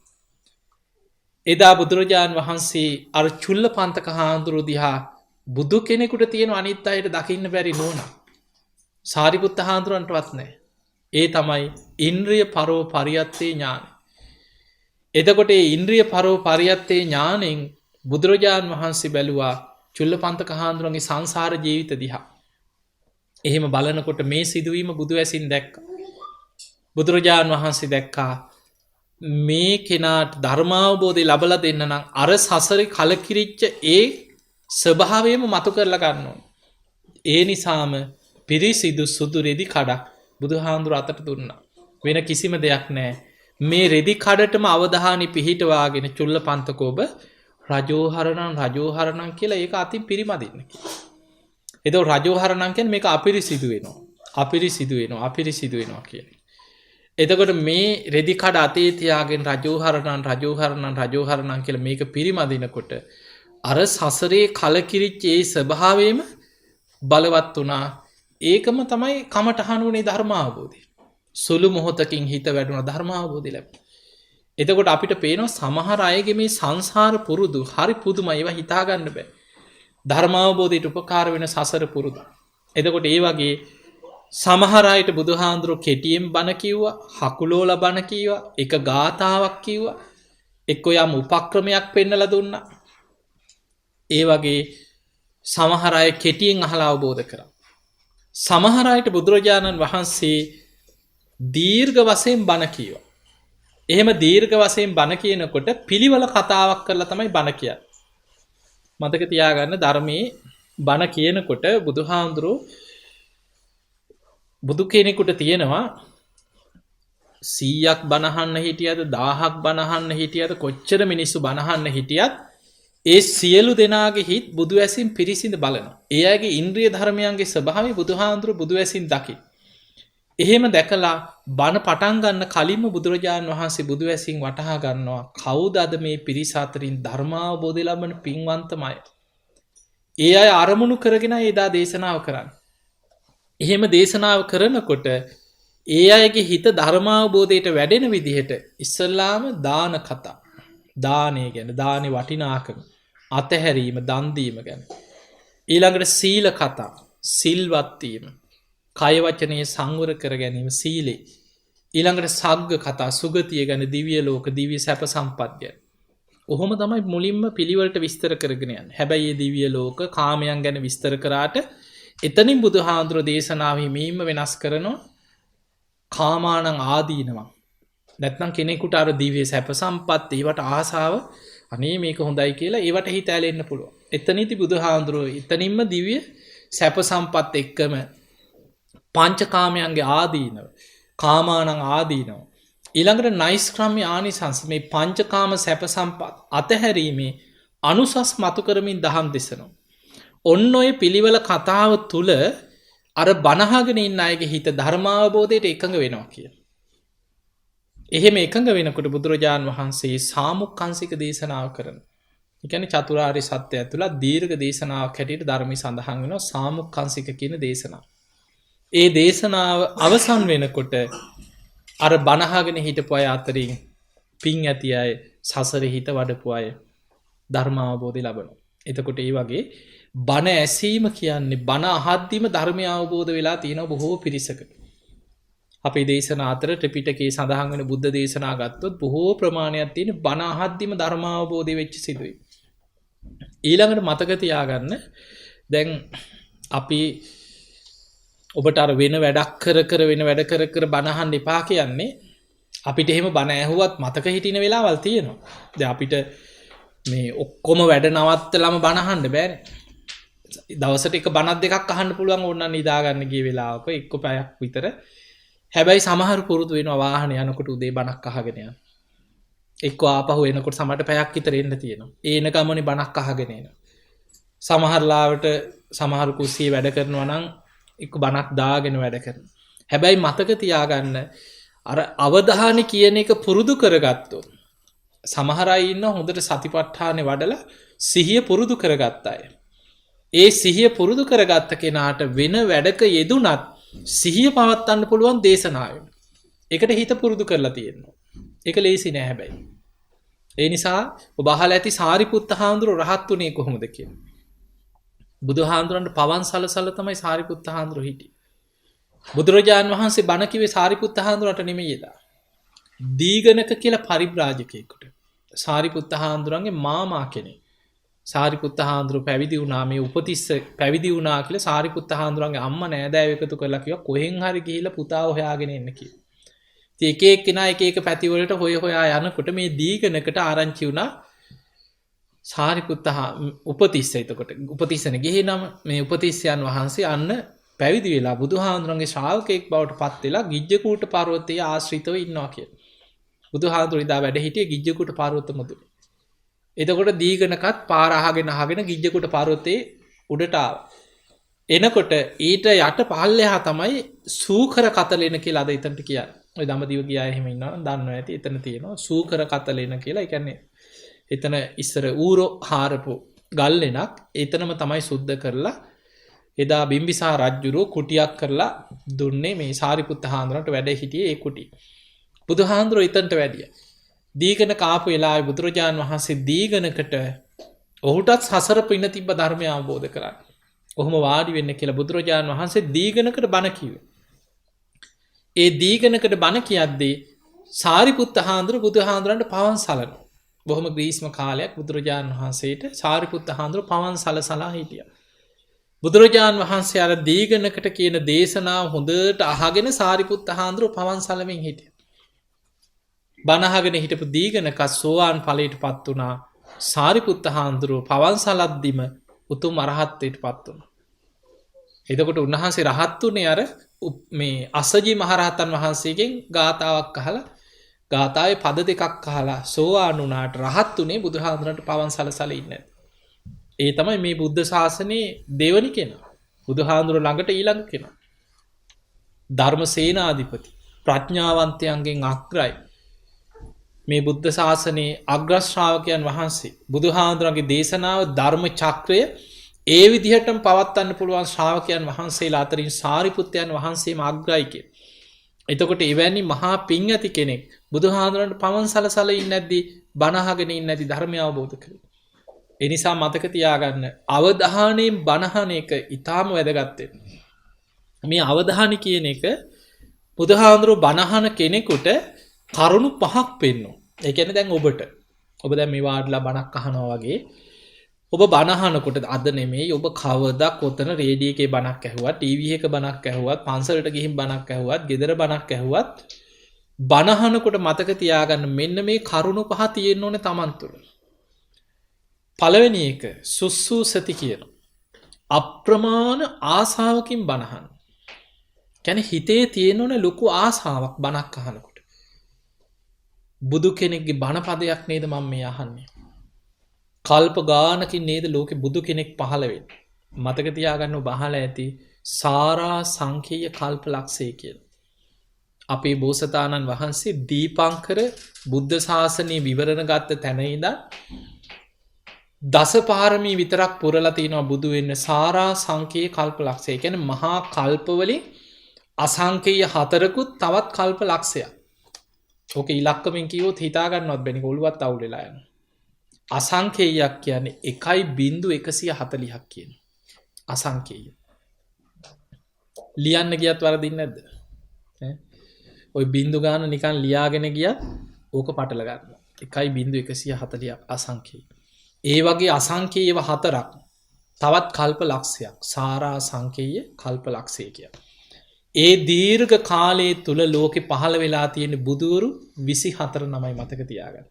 එදා බුදුරජාණන් වහන්සේ අර චුල්ලපන්තක හාමුදුරුවෝ දිහා බුදු කෙනෙකුට තියෙන අනිත් අයට දකින්න බැරි නෝන. සාරිපුත්ත හාමුදුරන්ටවත් නැහැ. ඒ තමයි ඉන්ද්‍රිය පරෝ පරියත්තේ ඥාන. එතකොට ඉන්ද්‍රිය පරෝ පරියත්තේ ඥානෙන් බුදුරජාණන් වහන්සේ බැලුවා චුල්ලපන්තක හාමුදුරුවන්ගේ සංසාර ජීවිත දිහා. එහෙම බලනකොට මේ සිදුවීම බුදු ඇසින් දැක්ක. බුදුරජාණන් වහන්සේ දැක්කා මේ කෙනාට ධර්මාවබෝධය ලබල දෙන්න නම් අර සසර කලකිරිච්ච ඒ ස්වභාවයම මතු කරලා ගන්නවා. ඒ නිසාම පිරිසිදු සුදු රෙදි කඩක් බුදු හාමුදුර අතට දුන්නා. වෙන කිසිම දෙයක් නෑ. මේ රෙදි කඩටම අවධානි පිහිටවාගෙන චුල්ල පන්තකෝබ රජෝහරණන් කියලා ඒක අතින් පිරිමදින්න. එද රජෝහරණන් කියන මේක අපිරිසිදුවෙනවා කියන. එතකොට මේ රෙදිකඩ අතේතියාගෙන් රජෝහරණන් කියල මේක පිරිමදිනකොට අර සසරේ කලකිරිච්චේ ස්වභාවයම බලවත් වනා ඒකම තමයි කමටහන වනේ ධර්මාවබෝධය. සුළු මොහොතකින් හිත වැඩුණ ධර්මාවබෝධි ලැබ. එතකොට අපිට පේනවා සමහර අයගේ මේ සංසාර පුරුදු හරි පුදුම ඒවා හිතාගන්න බෑ. ධර්මාවබෝධයට උපකාර වෙන සසර පුරුදු. එතකොට ඒ වගේ සමහරයට බුදුහාන්දුරු කෙටියෙන් බණ කිව්වා, හකුලෝල බණ කිව්වා, එක ගාථාවක් කිව්වා, එක්ක යම් උපක්‍රමයක් පෙන්නලා දුන්නා. ඒ වගේ සමහර අය කෙටියෙන් අහලා අවබෝධ කරා. සමහර අයට බුදුරජාණන් වහන්සේ දීර්ඝ වශයෙන් බණ කියවා. එහෙම දීර්ඝ වශයෙන් බණ කියනකොට පිළිවෙල කතාවක් කරලා තමයි බණ කියන්නේ. මතක තියාගන්න ධර්මයේ බණ කියනකොට බුදුහාමුදුරුවෝ බුදු කෙනෙකුට තියෙනවා 100ක් බණහන්න හිටියද 1000ක් බණහන්න හිටියද කොච්චර මිනිස්සු බණහන්න හිටියත් ඒ සියලු දෙනාගේ හිත් බුදු ඇසින් පිරිසිඳ බලනවා. ඒ අයගේ ඉන්ද්‍රිය ධර්මයන්ගේ ස්වභාවය බුදුහාමුදුරුවෝ බුදු ඇසින් දකි. එහෙම දැකලා බණ පටන් ගන්න කලින්ම බුදුරජාණන් වහන්සේ බුදු ඇසින් වටහා ගන්නවා කවුද අද මේ පිරිස අතරින් ධර්මාවබෝධය ලබන පින්වන්තමයි. ඒ අය අරමුණු කරගෙන එදා දේශනාව කරන්න. එහෙම දේශනාව කරනකොට ඒ අයගේ හිත ධර්මාවබෝධයට වැඩෙන විදිහට ඉස්සල්ලාම දාන කතා, දානය ගැන, දානෙ වටිනාකම, අතහැරීම, දන් දීම ගැන. ඊළඟට සීල කතා, සිල්වත් වීම, කය වචනයේ සංවර කර ගැනීම සීලේ. ඊළඟට සග්ග කතා, සුගතිය ගැන, දිව්‍ය ලෝක, දිව්‍ය සැප සම්පත් ගැන. ඔහොම තමයි මුලින්ම පිළිවෙලට විස්තර කරගෙන යන්නේ. හැබැයි මේ දිව්‍ය ලෝක, කාමයන් ගැන විස්තර කරාට එතනින් බුදුහාමුදුරුවෝ දේශනාව හිමීම වෙනස් කරනවා කාමානං ආදීනවා. නැත්නම් කෙනෙකුට අර දිව්‍ය සැප සම්පත් ඒවට ආසාව අනේ මේක හොඳයි කියලා ඒවට හිත ඇලෙන්න පුළුවන්. එතනදී බුදුහාමුදුරුවෝ එතනින්ම දිව්‍ය සැප සම්පත් එක්කම පංචකාමයන්ගේ ආදීනව, කාමානං ආදීනව, ඊළඟට නෛෂ්ක්‍රම්‍ය ආනිසංස, මේ පංචකාම සැප සම්පත් අතහැරීමේ අනුසස් මතු කරමින් දහම් දෙසනවා. ඔන්න ඔය පිළිවෙල කතාව තුළ අර බණහගෙන ඉන්න අයගේ හිත ධර්මාවබෝධයට එකඟ වෙනවා කිය. එහෙම එකඟ වෙනකොට බුදුරජාණන් වහන්සේ සාමුක්කංසික දේශනාව කරන. එකන චතුරාර්ය සත්‍ය ඇතුළත් දීර්ඝ දේශනාවක් හැටියට ධර්මය සඳහන් වෙනවා සාමුක්කංසික කියන දේශනාව. ඒ දේශනාව අවසන් වෙනකොට අර බණහගෙන හිටපු අය අතරින් පින් ඇති අය, සසර හිත වඩපු අය ධර්මාවබෝධය ලබනවා. එතකොට ඒ වගේ බණ ඇසීම කියන්නේ බණ අහද්දිම ධර්මය අවබෝධ වෙලා තියෙන බොහෝ පිරිසක. අපේ දේශනා අතර ත්‍රිපිටකයේ සඳහන් වෙන බුද්ධ දේශනා ගත්තොත් බොහෝ ප්‍රමාණයක් තියෙන බණ අහද්දිම ධර්මාවබෝධය වෙච්ච සිදුවීම්. ඊළඟට මතක තියාගන්න දැන් අපි ඔබට අර වෙන වැඩක් කර වැඩ කර බණ අහන්න එපා කියන්නේ අපිට එහෙම බණ ඇහුවත් මතක හිටින වෙලාවල් තියෙනවා. දැන් අපිට මේ ඔක්කොම වැඩ නවත්තලම බණ අහන්න බෑනේ. දවසට එක බණක් දෙකක් අහන්න පුළුවන් ඕන නිදාගන්න ගිය වෙලාවක එක්ක පැයක් විතර. හැබැයි සමහර පුරුදු වෙනවා වාහනේ යනකොට උදේ බණක් අහගෙන යන්න. එක්ක ආපහු එනකොට සමහරට පැයක් විතර එන්න තියෙනවා. ඒන ගමනේ බණක් අහගෙන එනවා. සමහර ලාවට සමහර කුස්සියේ වැඩ කරනවා නම් එක්ක බණක් දාගෙන වැඩ කරනවා. හැබැයි මතක තියාගන්න අර අවධානය කියන එක පුරුදු කරගත්තොත් සමහර අය ඉන්න හොඳට සතිපට්ඨානෙ වඩලා සිහිය පුරුදු කරගත්ත අය. ඒ සිහිය පුරුදු කරගත්ත කෙනාට වෙන වැඩක යෙදුනත් සිහිය පවත්වන්න පුළුවන් දේශනාවෙන්. ඒකට හිත පුරුදු කරලා තියෙනවා. ඒක ලේසි නෑ හැබැයි. ඒ නිසා ඔබ අහලා ඇති සාරිපුත්ත හාමුදුරුවෝ රහත් උනේ කොහොමද කියලා. බුදුහාමුදුරන්ට පවන් සලසල තමයි සාරිපුත්ත හාමුදුරුවෝ හිටියේ. බුදුරජාණන් වහන්සේ බණ කිව්වේ සාරිපුත්ත හාමුදුරන්ට නෙමෙයි එදා. දීගණක කියලා පරිබ්‍රාජකයෙකුට සාරිපුත්ත හාමුදුරන්ගේ මාමා කෙනෙක්. සාරිපුත්ත හාමුදුරුවෝ පැවිදි වුණා මේ උපතිස්ස පැවිදි වුණා කියලා සාරිපුත්ත හාමුදුරන්ගේ අම්මා නෑදෑයෝ එකතු කරලා කිව්වා කොහෙන් හරි ගිහිල්ලා පුතාව හොයාගෙන එන්න කියලා. ඉතින් එක එක්කෙනා එක එක පැති වලට හොයා යනකොට මේ දීගණකට ආරංචි වුණා සාරිපුත්ත උපතිස්ස. එතකොට උපතිස්සනේ ගිහිනම මේ උපතිස්සයන් වහන්සේ අන්න පැවිදි වෙලා බුදුහාමුදුරන්ගේ ශ්‍රාවකෙක් බවට පත් වෙලා ගිජ්ජකූට පර්වතයේ ආශ්‍රිතව ඉන්නවා කියලා. බුදුහාමුදුරු ඉදා වැඩ හිටියේ ගිජ්ජකූට පර්වත මුදුනේ. එතකොට දීගණකත් පාර අහගෙන ගිජ්ජකූට පර්වතයේ උඩට ආවා. එනකොට ඊට යට පහළෙහා තමයි සූකර කතලෙන කියලා අද එතනට කියන්නේ. ඔය දඹදිව ගියා එහෙම ඉන්නවා දන්නවා ඇති. එතන තියෙනවා සූකර කතලෙන කියලා. ඒ කියන්නේ එතන ඉස්සර ඌරෝ හාරපු ගල්ලෙනක් එතනම තමයි සුද්ධ කරලා එදා බිම්බිසාර රජුරෝ කුටියක් කරලා දුන්නේ මේ සාරිපුත්ත හාමුදුරන්ට වැඩ හිටියේ ඒ කුටිය. බුදුහාමුදුරෝ එතනට වැඩියා. දීගණක ආපු වෙලාවේ බුදුරජාන් වහන්සේ දීගණකට ඔහුටත් සසර පින තිබ්බ ධර්මය අවබෝධ කරගන්න. කොහොම වාඩි වෙන්න කියලා බුදුරජාන් වහන්සේ දීගණකට බණ කිව්වේ. ඒ දීගණකට බණ කියද්දී සාරිපුත්ත හාමුදුරුවෝ බුදුහාමුදුරන්ට පවන් සලනවා. බොහොම ග්‍රීස්ම කාලයක් බුදුරජාන් වහන්සේට සාරිපුත්ත හාමුදුරුවෝ පවන් සලසලා හිටියා. බුදුරජාන් වහන්සේ අර දීගණකට කියන දේශනාව හොඳට අහගෙන සාරිපුත්ත හාමුදුරුවෝ පවන් සලමින් හිටියා. බණහගෙන හිටපු දීගණක සෝවාන් ඵලයට පත් වුණා. සාරිපුත්ත හාමුදුරුවෝ පවන් සලද්දිම උතුම් අරහත්ත්වයට පත් වුණා. එතකොට උන්වහන්සේ රහත් උනේ අර මේ අසජි මහරහතන් වහන්සේගෙන් ගාතාවක් අහලා ගාතාවේ පද දෙකක් අහලා සෝවාන් වුණාට රහත් උනේ බුදුහාමුදුරන්ට පවන් සලසලා ඉන්නේ. ඒ තමයි මේ බුද්ධ ශාසනයේ දෙවනි කෙනා. බුදුහාමුදුරුවෝ ළඟට ඊළඟ කෙනා. ධර්මසේනාධිපති ප්‍රඥාවන්තයන්ගෙන් අග්‍රයි. මේ බුද්ධ ශාසනයේ අග්‍රශ්‍රාවකයන් වහන්සේ බුදුහාමුදුරන්ගේ දේශනාව ධර්ම චක්‍රය ඒ විදිහටම පවත්වන්න පුළුවන් ශ්‍රාවකයන් වහන්සේලා අතරින් සාරිපුත්තයන් වහන්සේම අග්‍රයි කියලා. එතකොට එවැනි මහා පිං ඇති කෙනෙක් බුදුහාමුදුරන්ට පවන් සලසලා ඉන්නේ නැද්දි බණ අහගෙන ඉන්නේ නැති ධර්මය අවබෝධ කරගන්න. ඒ නිසා මතක තියාගන්න අවධානයෙන් බණ අහන එක ඊටාම වැදගත් වෙනවා. මේ අවධානය කියන එක බුදුහාමුදුරුවෝ බණ අහන කෙනෙකුට කරුණු පහක් පෙන්වනවා. ඒ කියන්නේ දැන් ඔබ දැන් මේ වාඩිලා බණක් අහනවා වගේ ඔබ බණ අහනකොට අද නෙමෙයි ඔබ කවදා කොතන රේඩියෝ එකේ බණක් ඇහුවත් ටීවී එක බණක් ඇහුවත් පන්සලට ගිහින් බණක් ඇහුවත් ගෙදර බණක් ඇහුවත් බණ අහනකොට මතක තියාගන්න මෙන්න මේ කරුණු පහ තියෙන්න ඕනේ Taman තුළ. පළවෙනි එක සුස්සුසති කියන අප්‍රමාණ ආසාවකින් බණ අහන. කියන්නේ හිතේ තියෙන්න ඕනේ ලොකු ආසාවක් බණක් අහනකොට. බුදු කෙනෙක්ගේ බණ පදයක් නේද මම මේ අහන්නේ. කල්ප ගානකින් නේද ලෝකෙ බුදු කෙනෙක් පහළ වෙන්නේ. මතක තියාගන්න ඔබ අහලා ඇති සාරා සංඛේය කල්ප ලක්ෂය කියලා. අපේ බෝසතාණන් වහන්සේ දීපංකර බුද්ධ ශාසනය විවරණ ගත්ත තැන ඉඳන් දසපාරමී විතරක් පුරලා තිනවා බුදු වෙන්න සාරා සංඛේය කල්ප ලක්ෂය. ඒ කියන්නේ මහා කල්පවලින් අසංඛේය හතරකුත් තවත් කල්ප ලක්ෂයක්. ඕක ඉලක්කමෙන් කිව්වොත් හිතා ගන්නවත් බැරි ඔළුවත් අවුල් වෙලා යනවා. අසංඛේයයක් කියන්නේ 1.140ක් කියන. අසංඛේය. ලියන්න ගියත් වරදින්නේ නැද්ද? ඔය බින්දු ගාන නිකන් ලියාගෙන ගියත් ඕක පටල ගන්නවා. 1.140ක් අසංඛේය. ඒ වගේ අසංඛේයව හතරක් තවත් කල්ප ලක්ෂයක් සාරා සංඛේය කල්ප ලක්ෂය කියලා. ඒ දීර්ඝ කාලයේ තුල ලෝකෙ පහළ වෙලා තියෙන බුදුවරු 24 නමයි මතක තියාගන්න.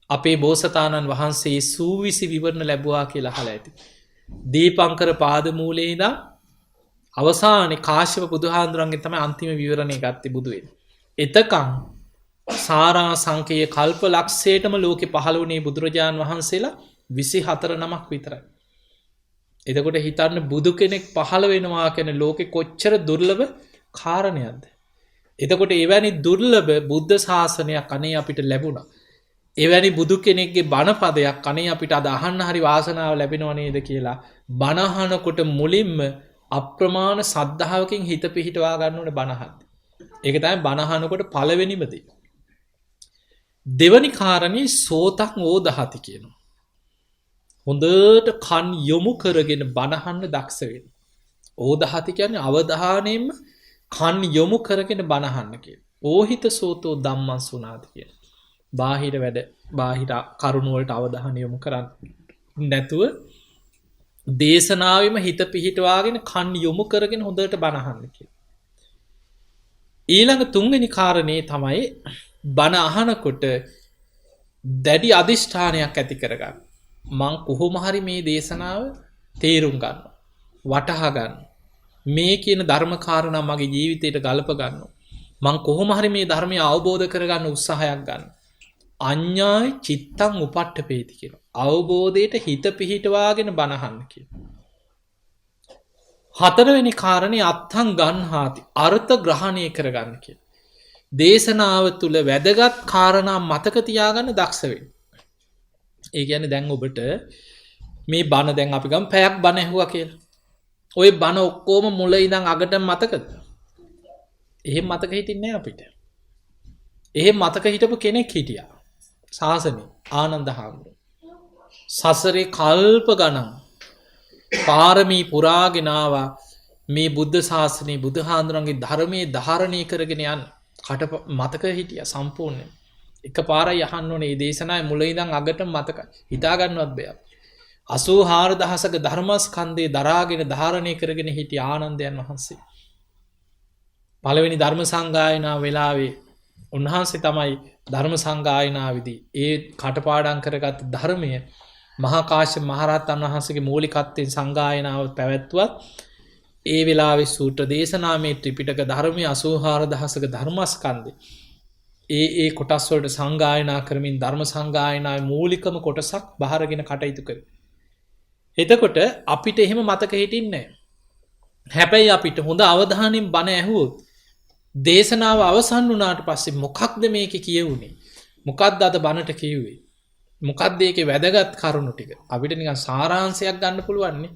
අපේ බෝසතාණන් වහන්සේ සූවිසි විවරණ ලැබුවා කියලා අහලා ඇති. දීපංකර පාදමූලයේ ඉඳන් අවසානයේ කාශ්‍යප බුදුහාඳුරන්ගෙන් තමයි අන්තිම විවරණය ගත්තේ බුදු වෙන්නේ. එතකන් සාරා සංඛේය කල්ප ලක්ෂයටම ලෝකෙ පහළ වුණේ බුදුරජාන් වහන්සේලා 24 නමක් විතරයි. එතකොට හිතන්න බුදු කෙනෙක් පහළ වෙනවා කියන ලෝකෙ කොච්චර දුර්ලභ කාරණයක්ද. එතකොට එවැනි දුර්ලභ බුද්ධ ශාසනයක් අනේ අපිට ලැබුණා. එවැනි බුදු කෙනෙක්ගේ බණපදයක් අනේ අපිට අද අහන්න හරි වාසනාව ලැබෙනව නේද කියලා බණ අහනකොට මුලින්ම අප්‍රමාණ සද්ධාවකින් හිත පිහිටවා ගන්න ඕනේ බණ අහද්දී. ඒක තමයි බණ අහනකොට පළවෙනිම දේ. දෙවනි කාරණේ සෝතං ඕදහති කියනවා. හොඳට කන් යොමු කරගෙන බණහන්න දක්ෂ වෙන්න. ඕදහති කියන්නේ අවධානයෙන්ම කන් යොමු කරගෙන බණහන්න කියන. ඕහිත සෝතෝ ධම්මං සුනාති කියන. බාහිර වැඩ බාහිර කරුණු වලට අවධානය යොමු කරන්න නැතුව දේශනාවෙම හිත පිහිටවාගෙන කන් යොමු කරගෙන හොඳට බණ අහන්න කියලා. ඊළඟ තුන්වෙනි කාරණේ තමයි බණ අහනකොට දැඩි අධිෂ්ඨානයක් ඇති කරගන්න. මං කොහොම හරි මේ දේශනාව තේරුම් ගන්න. වටහා ගන්න. මේ කියන ධර්ම කාරණා මගේ ජීවිතයට ගලප ගන්න. මං කොහොම හරි මේ ධර්මය අවබෝධ කරගන්න උත්සාහයක් ගන්න. අඤ්ඤාය චිත්තං උපට්ඨපේති කියලා. අවබෝධයට හිත පිහිටවාගෙන බණ අහන්න කියලා. හතරවෙනි කාරණේ අත්තං ගන්හාති අර්ථ ග්‍රහණය කරගන්න කියලා. දේශනාව තුළ වැදගත් කාරණා මතක තියාගන්න දක්ෂ වෙන්න. ඒ කියන්නේ දැන් ඔබට මේ බණ දැන් අපි ගමු පැයක් බණ ඇහුවා කියලා. ওই බණ ඔක්කොම මුල ඉඳන් අගට මතකද? එහෙම මතක හිටින්නේ නැහැ අපිට. එහෙම මතක හිටපු කෙනෙක් හිටියා. ශාසනේ ආනන්ද හාමුදුරුවෝ. සසරේ කල්ප ගණන් පාරමී පුරාගෙන ආවා මේ බුද්ධ ශාසනයේ බුදුහාඳුරන්ගේ ධර්මයේ ධාරණය කරගෙන යන කට මතක හිටියා සම්පූර්ණයෙන්. එකපාරයි අහන්න ඕනේ මේ දේශනාවේ මුල ඉඳන් අගට මතකයි. හිතා ගන්නවත් බෑ. 84000ක ධර්මස්කන්ධේ දරාගෙන ධාරණය කරගෙන හිටිය ආනන්දයන් වහන්සේ. පළවෙනි ධර්ම සංගායනා වෙලාවේ උන්වහන්සේ තමයි ධර්ම සංගායනාවේදී ඒ කටපාඩම් කරගත් ධර්මය මහා කාශ්‍යප මහ රහතන් වහන්සේගේ මූලිකත්වයෙන් සංගායනාව පැවැත්වුවත් ඒ වෙලාවේ සූත්‍ර දේශනාමේ ත්‍රිපිටක ධර්මයේ 84000ක ධර්මස්කන්ධේ ඒ කොටස් වලට සංගායනා කරමින් ධර්ම සංගායනාවේ මූලිකම කොටසක් බහරගෙන කටයුතු කරේ. එතකොට අපිට එහෙම මතක හිටින්නේ නැහැ. හැබැයි අපිට හොඳ අවධානයෙන් බණ ඇහුවොත් දේශනාව අවසන් වුණාට පස්සේ මොකක්ද මේකේ කියවුනේ? මොකක්ද අද බණට කියුවේ? මොකක්ද ඒකේ වැදගත් කරුණු ටික? අපිට නිකන් සාරාංශයක් ගන්න පුළුවන් නේ.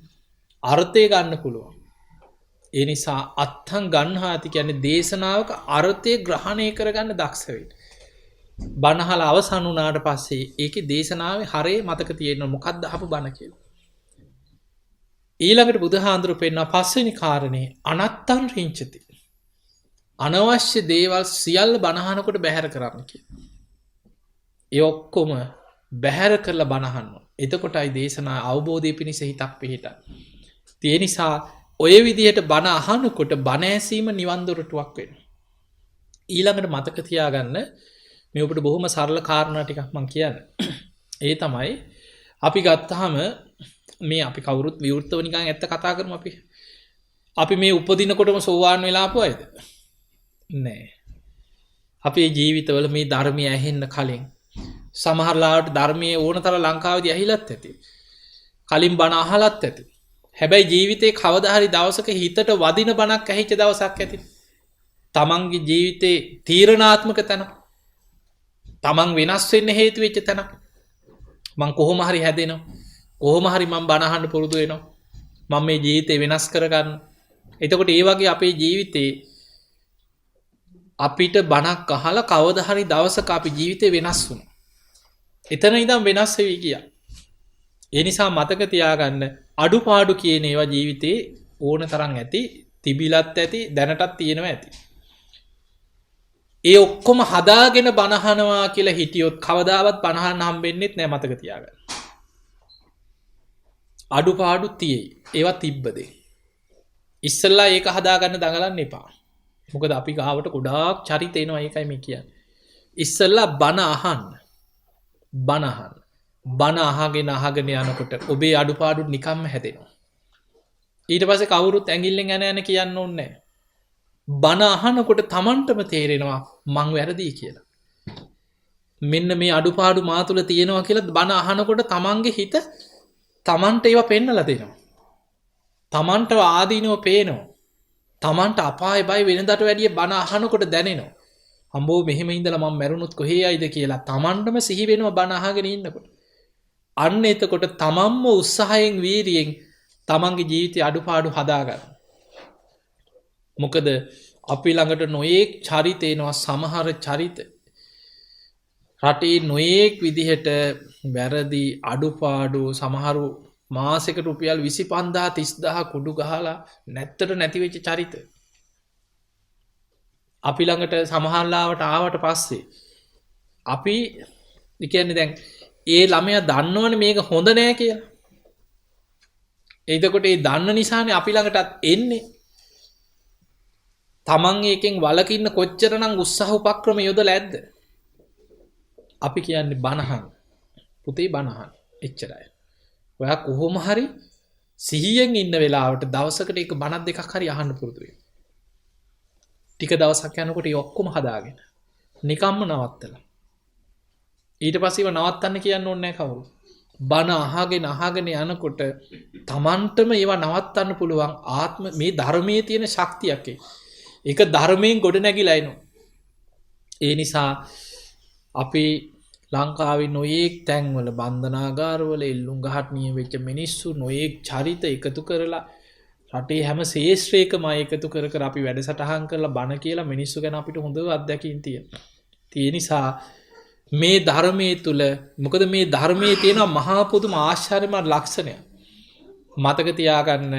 අර්ථය ගන්න පුළුවන්. ඒ නිසා අත්තං ගන්හාති කියන්නේ දේශනාවක අර්ථය ග්‍රහණය කරගන්න දක්ෂ වෙන්න. බණහල අවසන් වුණාට පස්සේ ඒකේ දේශනාවේ හරය මතක තියෙන්න මොකක්ද අහපු බණ කියලා. ඊළඟට බුදුහාඳුරු පෙන්වන පස්වෙනි කාරණේ අනත්තං රිංචති. අනවශ්‍ය දේවල් සියල්ල බණහනකොට බැහැර කරන්න කියලා. ඒ ඔක්කොම බැහැර කරලා බණහන්න. එතකොටයි දේශනා අවබෝධය පිණිස හිතක් පිහිටන්නේ. ඒ නිසා ඔය විදිහට බණ අහනකොට බණ ඇසීම නිවන් දොරටුවක් වෙනවා. ඊළඟට මතක තියාගන්න මේ ඔබට බොහොම සරල කාරණා ටිකක් මම කියන්නේ. ඒ තමයි අපි ගත්තාම මේ අපි කවුරුත් විවෘතව නිකන් ඇත්ත කතා කරමු අපි. අපි මේ උපදිනකොටම සෝවාන් වෙලා ආපු අයද? නෑ. අපේ ජීවිතවල මේ ධර්මය ඇහෙන්න කලින් සමහර ලාවට ධර්මයේ ඕනතර ලංකාවේදී ඇහිලත් ඇති. කලින් බණ අහලත් ඇති. හැබැයි ජීවිතේ කවදා හරි දවසක හිතට වදින බණක් ඇහිච්ච දවසක් ඇති. තමන්ගේ ජීවිතේ තීරණාත්මක තැන. තමන් වෙනස් වෙන්න හේතු වෙච්ච තැන. මං කොහොම හරි හැදෙනවා. කොහොම හරි මම බණ අහන්න පුරුදු වෙනවා. මම මේ ජීවිතේ වෙනස් කරගන්න. එතකොට ඒ වගේ අපේ ජීවිතේ අපිට බණක් අහලා කවදා හරි දවසක අපි ජීවිතේ වෙනස් වුණා. එතන ඉඳන් වෙනස් වෙවි කියා. ඒ නිසා මතක තියාගන්න අඩුපාඩු කියන ඒවා ජීවිතේ ඕන තරම් ඇති, තිබිලත් ඇති, දැනටත් තියෙනවා ඇති. ඒ ඔක්කොම හදාගෙන බණහනවා කියලා හිටියොත් කවදාවත් බණහන්න හම්බෙන්නේ නැහැ මතක තියාගන්න. අඩුපාඩු තියෙයි. ඒවා තිබ්බදේ. ඉස්සල්ලා ඒක හදාගන්න දඟලන්න එපා. මොකද අපි ගාවට ගොඩාක් චරිත එනවා ඒකයි මේ කියන්නේ. ඉස්සල්ලා බණ අහන්න. බණ අහන්න. බණ අහගෙන යනකොට ඔබේ අඩුපාඩු නිකම්ම හැදෙනවා. ඊට පස්සේ කවුරුත් ඇඟිල්ලෙන් යන කියන්න ඕනේ නැහැ. බණ අහනකොට Tamanටම තේරෙනවා මං වැරදි කියලා. මෙන්න මේ අඩුපාඩු මා තුළ තියෙනවා කියලා බණ අහනකොට Tamanගේ හිත Tamanට ඒවා පෙන්නලා දෙනවා. Tamanට ආදීනව පේනවා. Tamanට අපාය බය වෙනදාට වැඩිය බණ අහනකොට දැනෙනවා. අම්බෝ මෙහෙම ඉඳලා මම මැරුණොත් කොහේ යයිද කියලා Tamanටම සිහි වෙනවා බණ අහගෙන ඉන්නකොට. අන්න එතකොට තමන්ම උත්සාහයෙන් වීරියෙන් තමන්ගේ ජීවිතේ අඩුපාඩු හදාගන්න. මොකද අපි ළඟට නොයේක් චරිත එනවා සමහර චරිත. රටේ නොයේක් විදිහට වැරදි අඩුපාඩු සමහරු මාසෙකට රුපියල් 25000 30000 කුඩු ගහලා නැත්තට නැති වෙච්ච චරිත. අපි ළඟට සමහරලාවට ආවට පස්සේ අපි කියන්නේ දැන් ඒ ළමයා දන්නවනේ මේක හොඳ නෑ කියලා. එතකොට ඒ දන්න නිසානේ අපි ළඟටත් එන්නේ. තමන් එකෙන් වළකින්න කොච්චරනම් උත්සාහ උපක්‍රම යොදලා ඇද්ද? අපි කියන්නේ බනහන්. පුතේ බනහන්. එච්චරයි. ඔයා කොහොම හරි සිහියෙන් ඉන්න වෙලාවට දවසකට එක බණක් දෙකක් හරි අහන්න පුරුදු වෙන්න. ටික දවසක් යනකොට ඒ ඔක්කොම හදාගෙන නිකම්ම නවත්තලා. ඊට පස්සේ ඒව නවත්තන්න කියන්න ඕනේ නැහැ කවුරු. බණ අහගෙන යනකොට Tamanටම ඒවා නවත්තන්න පුළුවන් ආත්ම මේ ධර්මයේ තියෙන ශක්තියක් ඒක ධර්මයෙන් ගොඩ නැගිලා එනවා. ඒ නිසා අපි ලංකාවේ නොයේක් තැන්වල බන්ධනාගාරවල එල්ලුම් ගහට්නිය වෙච්ච මිනිස්සු නොයේක් චරිත එකතු කරලා රටේ හැම ශේෂ්ත්‍රයකම එකතු කර අපි වැඩසටහන් කරලා බණ කියලා මිනිස්සු ගැන අපිට හොඳ අත්දැකීම් තියෙනවා. ඒ නිසා මේ ධර්මයේ තුල මොකද මේ ධර්මයේ තියෙන මහා පුදුම ආශ්චර්යමත් ලක්ෂණය මතක තියාගන්න.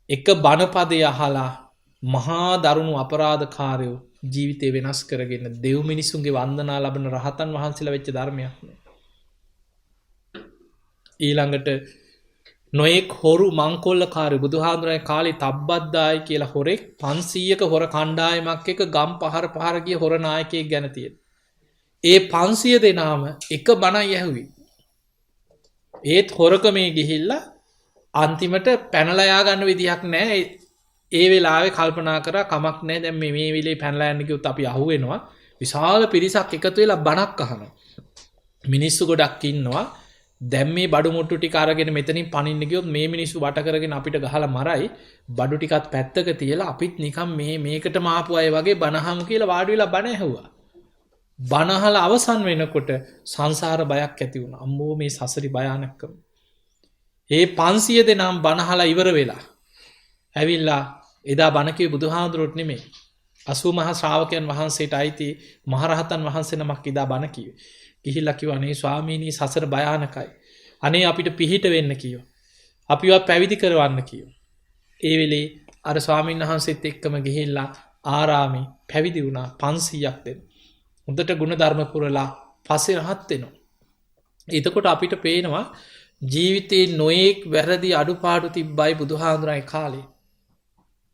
එක බණපදය අහලා මහා දරුණු අපරාධකාරයෝ ජීවිතේ වෙනස් කරගෙන දෙව් මිනිසුන්ගේ වන්දනා ලබන රහතන් වහන්සේලා වෙච්ච ධර්මයක් නේ. ඊළඟට නොයෙක් හොරු මංකොල්ලකාරයෝ බුදුහාමුදුරනේ කාලේ තබ්බද්දායි කියලා හොරෙක් 500ක හොර කණ්ඩායමක් එක ගම් පහර ගිය හොර නායකයෙක් ගැන තියෙන. ඒ 500 දෙනාම එක බණයි ඇහුවේ. ඒත් හොරකමේ ගිහිල්ලා අන්තිමට පැනලා යා ගන්න විදියක් නැහැ. ඒ වෙලාවේ කල්පනා කරා කමක් නැහැ දැන් මේ වෙලේ පැනලා යන්න කිව්වොත් අපි අහුවෙනවා. විශාල පිරිසක් එකතු වෙලා බණක් අහනවා. මිනිස්සු ගොඩක් ඉන්නවා. දැන් මේ බඩු මුට්ටු ටික අරගෙන මෙතනින් පනින්න ගියොත් මේ මිනිස්සු වට කරගෙන අපිට ගහලා මරයි. බඩු ටිකත් පැත්තක තියලා අපිත් නිකන් මේකටම ආපු අය වගේ බණහමු කියලා වාඩි වෙලා බණ ඇහුවා. බණහල අවසන් වෙනකොට සංසාර බයක් ඇති වුණා. අම්මෝ මේ සසරි භයානකම. ඒ 500 දෙනාම බණහලා ඉවර වෙලා ඇවිල්ලා එදා බණ කිව්වේ බුදුහාමුදුරුවෝත් නෙමෙයි. 80 මහා ශ්‍රාවකයන් වහන්සේට අයිති මහරහතන් වහන්සේ නමක් එදා බණ කිව්වේ. ගිහිල්ලා කිව්වා අනේ ස්වාමීනි සසර භයානකයි. අනේ අපිට පිහිට වෙන්න කිව්වා. අපිවත් පැවිදි කරවන්න කිව්වා. ඒ වෙලේ අර ස්වාමීන් වහන්සේත් එක්කම ගිහිල්ලා ආරාමේ පැවිදි වුණා 500ක් දෙන. හොඳට ගුණ ධර්ම පුරලා පස්සේ රහත් වෙනවා. එතකොට අපිට පේනවා ජීවිතේ නොයේක් වැරදි අඩුපාඩු තිබ්බයි බුදුහාඳුරයි කාලේ.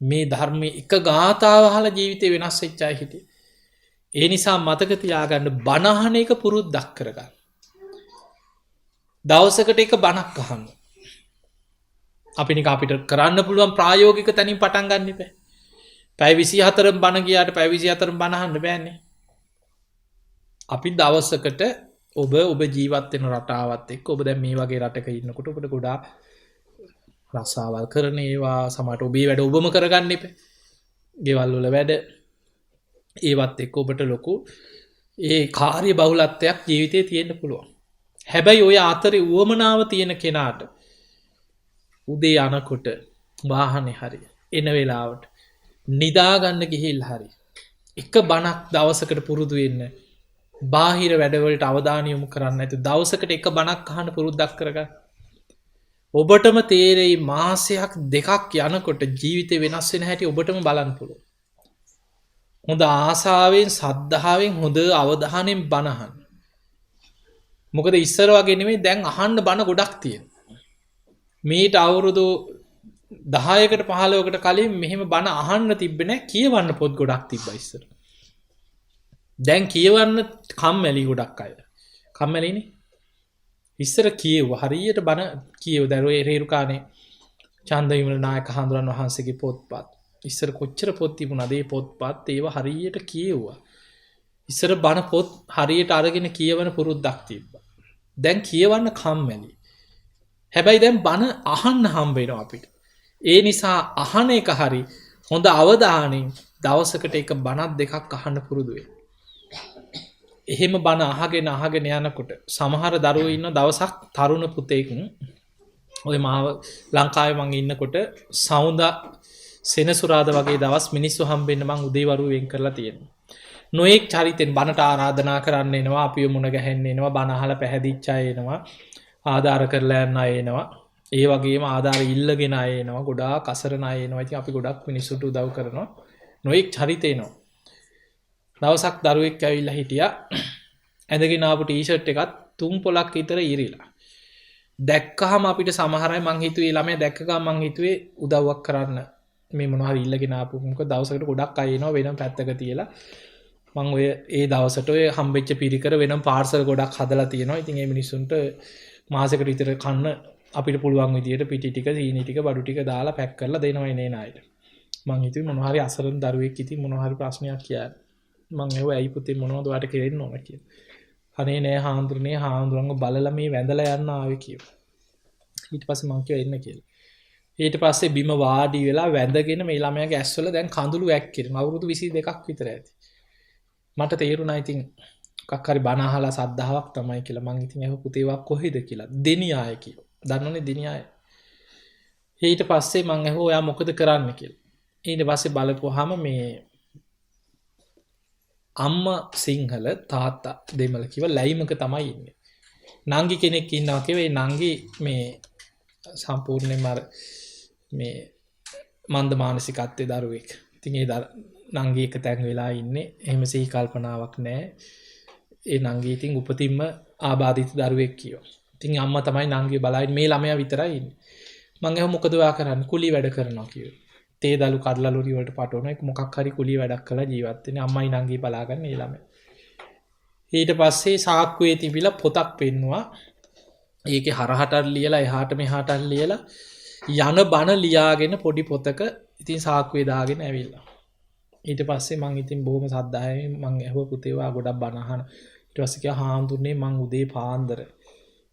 මේ ධර්මයේ එක ගාථාව අහලා ජීවිතේ වෙනස් වෙච්ච අය හිටියේ. ඒ නිසා මතක තියාගන්න බණ අහන එක පුරුද්දක් කරගන්න. දවසකට එක බණක් අහන්න. අපිට කරන්න පුළුවන් ප්‍රායෝගික තැනින් පටන් ගන්න එපා. පැය 24න් බණ ගියාට පැය 24න් බණ අහන්න බෑනේ. අපි දවසකට ඔබ ජීවත් වෙන රටාවත් එක්ක ඔබ දැන් මේ වගේ රටක ඉන්නකොට ඔබට ගොඩාක් රසාවල් කරන ඒවා සමහරට ඔබේ වැඩ ඔබම කරගන්න එපා. ගෙවල් වල වැඩ ඒවත් එක්ක ඔබට ලොකු ඒ කාර්ය බහුලත්වයක් ජීවිතේ තියෙන්න පුළුවන්. හැබැයි ඔය අතරේ උවමනාව තියෙන කෙනාට උදේ යනකොට වාහනේ හරි එන වෙලාවට නිදා ගන්න ගිහිල්ලා හරි එක බණක් දවසකට පුරුදු වෙන්න. බාහිර වැඩවලට අවධානය යොමු කරන්න නැතු දවසකට එක බණක් අහන්න පුරුද්දක් කරගන්න. ඔබටම තේරෙයි මාසයක් දෙකක් යනකොට ජීවිතේ වෙනස් වෙන හැටි ඔබටම බලන්න පුළුවන්. හොඳ ආසාවෙන් සද්ධාවෙන් හොඳ අවධානයෙන් බණ අහන්න. මොකද ඉස්සර වගේ නෙමෙයි දැන් අහන්න බණ ගොඩක් තියෙනවා. මීට අවුරුදු 10කට 15කට කලින් මෙහෙම බණ අහන්න තිබ්බේ නැහැ. කියවන්න පොත් ගොඩක් තිබ්බා ඉස්සර. දැන් කියවන්න කම්මැලි ගොඩක් අය. කම්මැලිනේ. ඉස්සර කියව හරියට බණ කියව දරුවේ රේරුකානේ චන්දවිමල නායක හඳුරන් වහන්සේගේ පොත්පත්. ඉස්සර කොච්චර පොත් තිබුණාද ඒ පොත්පත් ඒව හරියට කියෙව්වා. ඉස්සර බණ පොත් හරියට අරගෙන කියවන පුරුද්දක් තිබ්බා. දැන් කියවන්න කම්මැලි. හැබැයි දැන් බණ අහන්න හම්බ වෙනවා අපිට. ඒ නිසා අහන එක හරි හොඳ අවධානයෙන් දවසකට එක බණක් දෙකක් අහන්න පුරුදු වෙන්න. එහෙම බණ අහගෙන යනකොට සමහර දරුවෝ ඉන්න දවසක් තරුණ පුතෙක් ඔය මාව ලංකාවේ මං ඉන්නකොට සවුන්දා සෙනසුරාදා වගේ දවස් මිනිස්සු හම්බෙන්න මං උදේවරු වෙන් කරලා තියෙනවා. නොඑක් චරිතෙන් බණට ආරාධනා කරන්න එනවා, අපිව මුණ ගැහෙන්න එනවා, බණ අහලා පැහැදිච්ච අය එනවා, ආධාර කරලා යන අය එනවා. ඒ වගේම ආධාර ඉල්ලගෙන අය එනවා, ගොඩාක් අසරණ අය එනවා. ඉතින් අපි ගොඩක් මිනිස්සුන්ට උදව් කරනවා. නොයෙක් චරිතේනවා. දවසක් දරුවෙක් ඇවිල්ලා හිටියා. ඇඳගෙන ආපු ටී-ෂර්ට් එකත් 3 පොලක් විතර ඉරිලා. දැක්කහම අපිට සමහරයි මං හිතුවේ ළමයා දැක්ක ගමන් මං හිතුවේ උදව්වක් කරන්න මේ මොනවා හරි ඉල්ලගෙන ආපු මොකද දවසකට ගොඩක් අය එනවා වෙනම පැත්තක තියලා මං ඔය ඒ දවසට ඔය හම්බෙච්ච පිරිකර වෙනම පාර්සල් ගොඩක් හදලා තියෙනවා. ඉතින් මේ මිනිස්සුන්ට මාසෙකට විතර කන්න අපිට පුළුවන් විදියට පිටි ටික සීනි ටික බඩු ටික දාලා පැක් කරලා දෙනවා එනේ නායට. මං හිතුවේ මොනවා හරි අසරණ දරුවෙක් ඉතින් මොනවා හරි ප්‍රශ්නයක් කියලා. මං ඇහුවා ඇයි පුතේ මොනවද ඔයාට කෙරෙන්න ඕන කියලා. අනේ නෑ හාමුදුරන්ව බලලා මේ වැඳලා යන්න ආවේ කියලා. ඊට පස්සේ මං කිව්වා එන්න කියලා. ඊට පස්සේ බිම වාඩි වෙලා වැඳගෙන මේ ළමයාගේ ඇස්වල දැන් කඳුළු වැක්කිරෙන. අවුරුදු 22ක් විතර ඇති. මට තේරුණා ඉතින් මොකක් හරි බණ අහලා සද්ධාාවක් තමයි කියලා. මං ඉතින් ඇහුවා පුතේ වා කොහෙද කියලා. දෙනියාය කිව්වා. දන්නවනේ දෙනියාය. ඊට පස්සේ මං ඇහුවා ඔයා මොකද කරන්න කියලා. ඊට පස්සේ බලපුවාම මේ අම්මා සිංහල තාත්තා දෙමළ කිව්ව ලැයිමක තමයි ඉන්නේ. නංගි කෙනෙක් ඉන්නවා කිව්වේ ඒ නංගි මේ සම්පූර්ණයෙන්ම මේ මන්ද මානසිකත්වයේ දරුවෙක්. ඉතින් ඒ නංගි එක තැන් වෙලා ඉන්නේ. එහෙම සිහි කල්පනාවක් නැහැ. ඒ නංගි ඉතින් උපතින්ම ආබාධිත දරුවෙක් කියෝ. ඉතින් අම්මා තමයි නංගිව බලන්නේ මේ ළමයා විතරයි ඉන්නේ. මං ඇහුවා මොකද ඔයා කරන්නේ? කුලී වැඩ කරනවා කිව්වා. තේ දලු කඩලා ලොරි වලට පටවන එක මොකක් හරි කුලී වැඩක් කරලා ජීවත් වෙන්නේ. අම්මයි නංගි බලාගන්න මේ ළමයා. ඊට පස්සේ සාක්කුවේ තිබිලා පොතක් පෙන්නුවා. ඒකේ හරහටත් ලියලා එහාට මෙහාටත් ලියලා යන බණ ලියාගෙන පොඩි පොතක ඉතින් සාක්කුවේ දාගෙන ඇවිල්ලා. ඊට පස්සේ මං ඉතින් බොහොම සද්ධායෙන් මං ඇහුවා පුතේ වා ගොඩක් බණ අහන. ඊට පස්සේ කිව්වා හාමුදුරනේ මං උදේ පාන්දර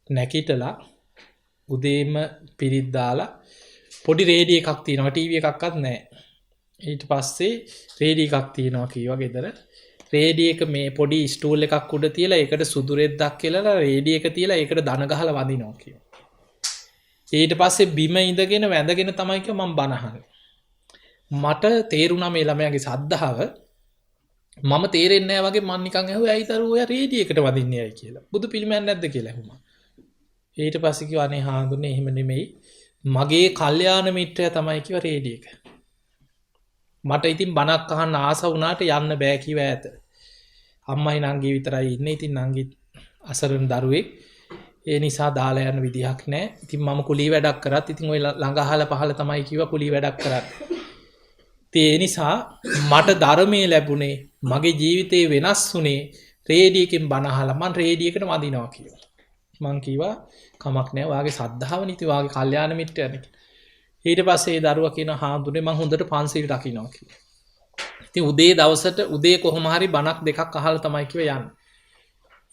නැකිටලා උදේම පිරිත් දාලා පොඩි රේඩියෝ එකක් තියෙනවා ටීවී එකක්වත් නැහැ. ඊට පස්සේ රේඩියෝ එකක් තියෙනවා කීවා ගෙදර. රේඩියෝ එක මේ පොඩි ස්ටූල් එකක් උඩ තියලා ඒකට සුදු රෙද්දක් කියලා රේඩියෝ එක තියලා ඒකට දන ගහලා වදිනවා කිව්වා. ඊට පස්සේ බිම ඉඳගෙන වැඳගෙන තමයි කිව්වා මම බණ අහන්නේ. මට තේරුණා මේ ළමයාගේ සද්ධාව. මම තේරෙන්නේ නැහැ වගේ මම නිකන් ඇහුවා ඇයි තරු ඔයා රේඩියෝ එකට වදින්නේ ඇයි කියලා. බුදු පිළිමයක් නැද්ද කියලා ඇහුවා. ඊට පස්සේ කිව්වා අනේ හාඳුනේ එහෙම නෙමෙයි. මගේ කල්යාණ මිත්‍රයා තමයි කිව්වා රේඩියෝ එක. මට ඉතින් බණක් අහන්න ආස වුණාට යන්න බෑ කිව්වා ඈත. අම්මයි නංගි විතරයි ඉන්නේ. ඉතින් නංගි අසරණ දරුවෙක්. ඒ නිසා දාලා යන්න විදිහක් නැහැ. ඉතින් මම කුලී වැඩක් කරත් ඉතින් ওই ළඟ අහල පහල තමයි කිව්වා කුලී වැඩක් කරන්න. ඒ නිසා මට ධර්මයේ ලැබුණේ මගේ ජීවිතේ වෙනස් වුණේ රේඩියෝකින් බණ අහලා මම රේඩියෝ එකට වදිනවා කියලා. මං කිව්වා කමක් නැහැ වාගේ සද්ධාව නිති වාගේ කල්යාණ මිත්‍රයනේ. ඊට පස්සේ ඒ දරුවා කියන හාමුදුරනේ මං හොඳට පන්සිල් රකින්නවා කියලා. ඉතින් උදේ දවසට උදේ කොහොම හරි බණක් දෙකක් අහලා තමයි කිව්වා යන්නේ.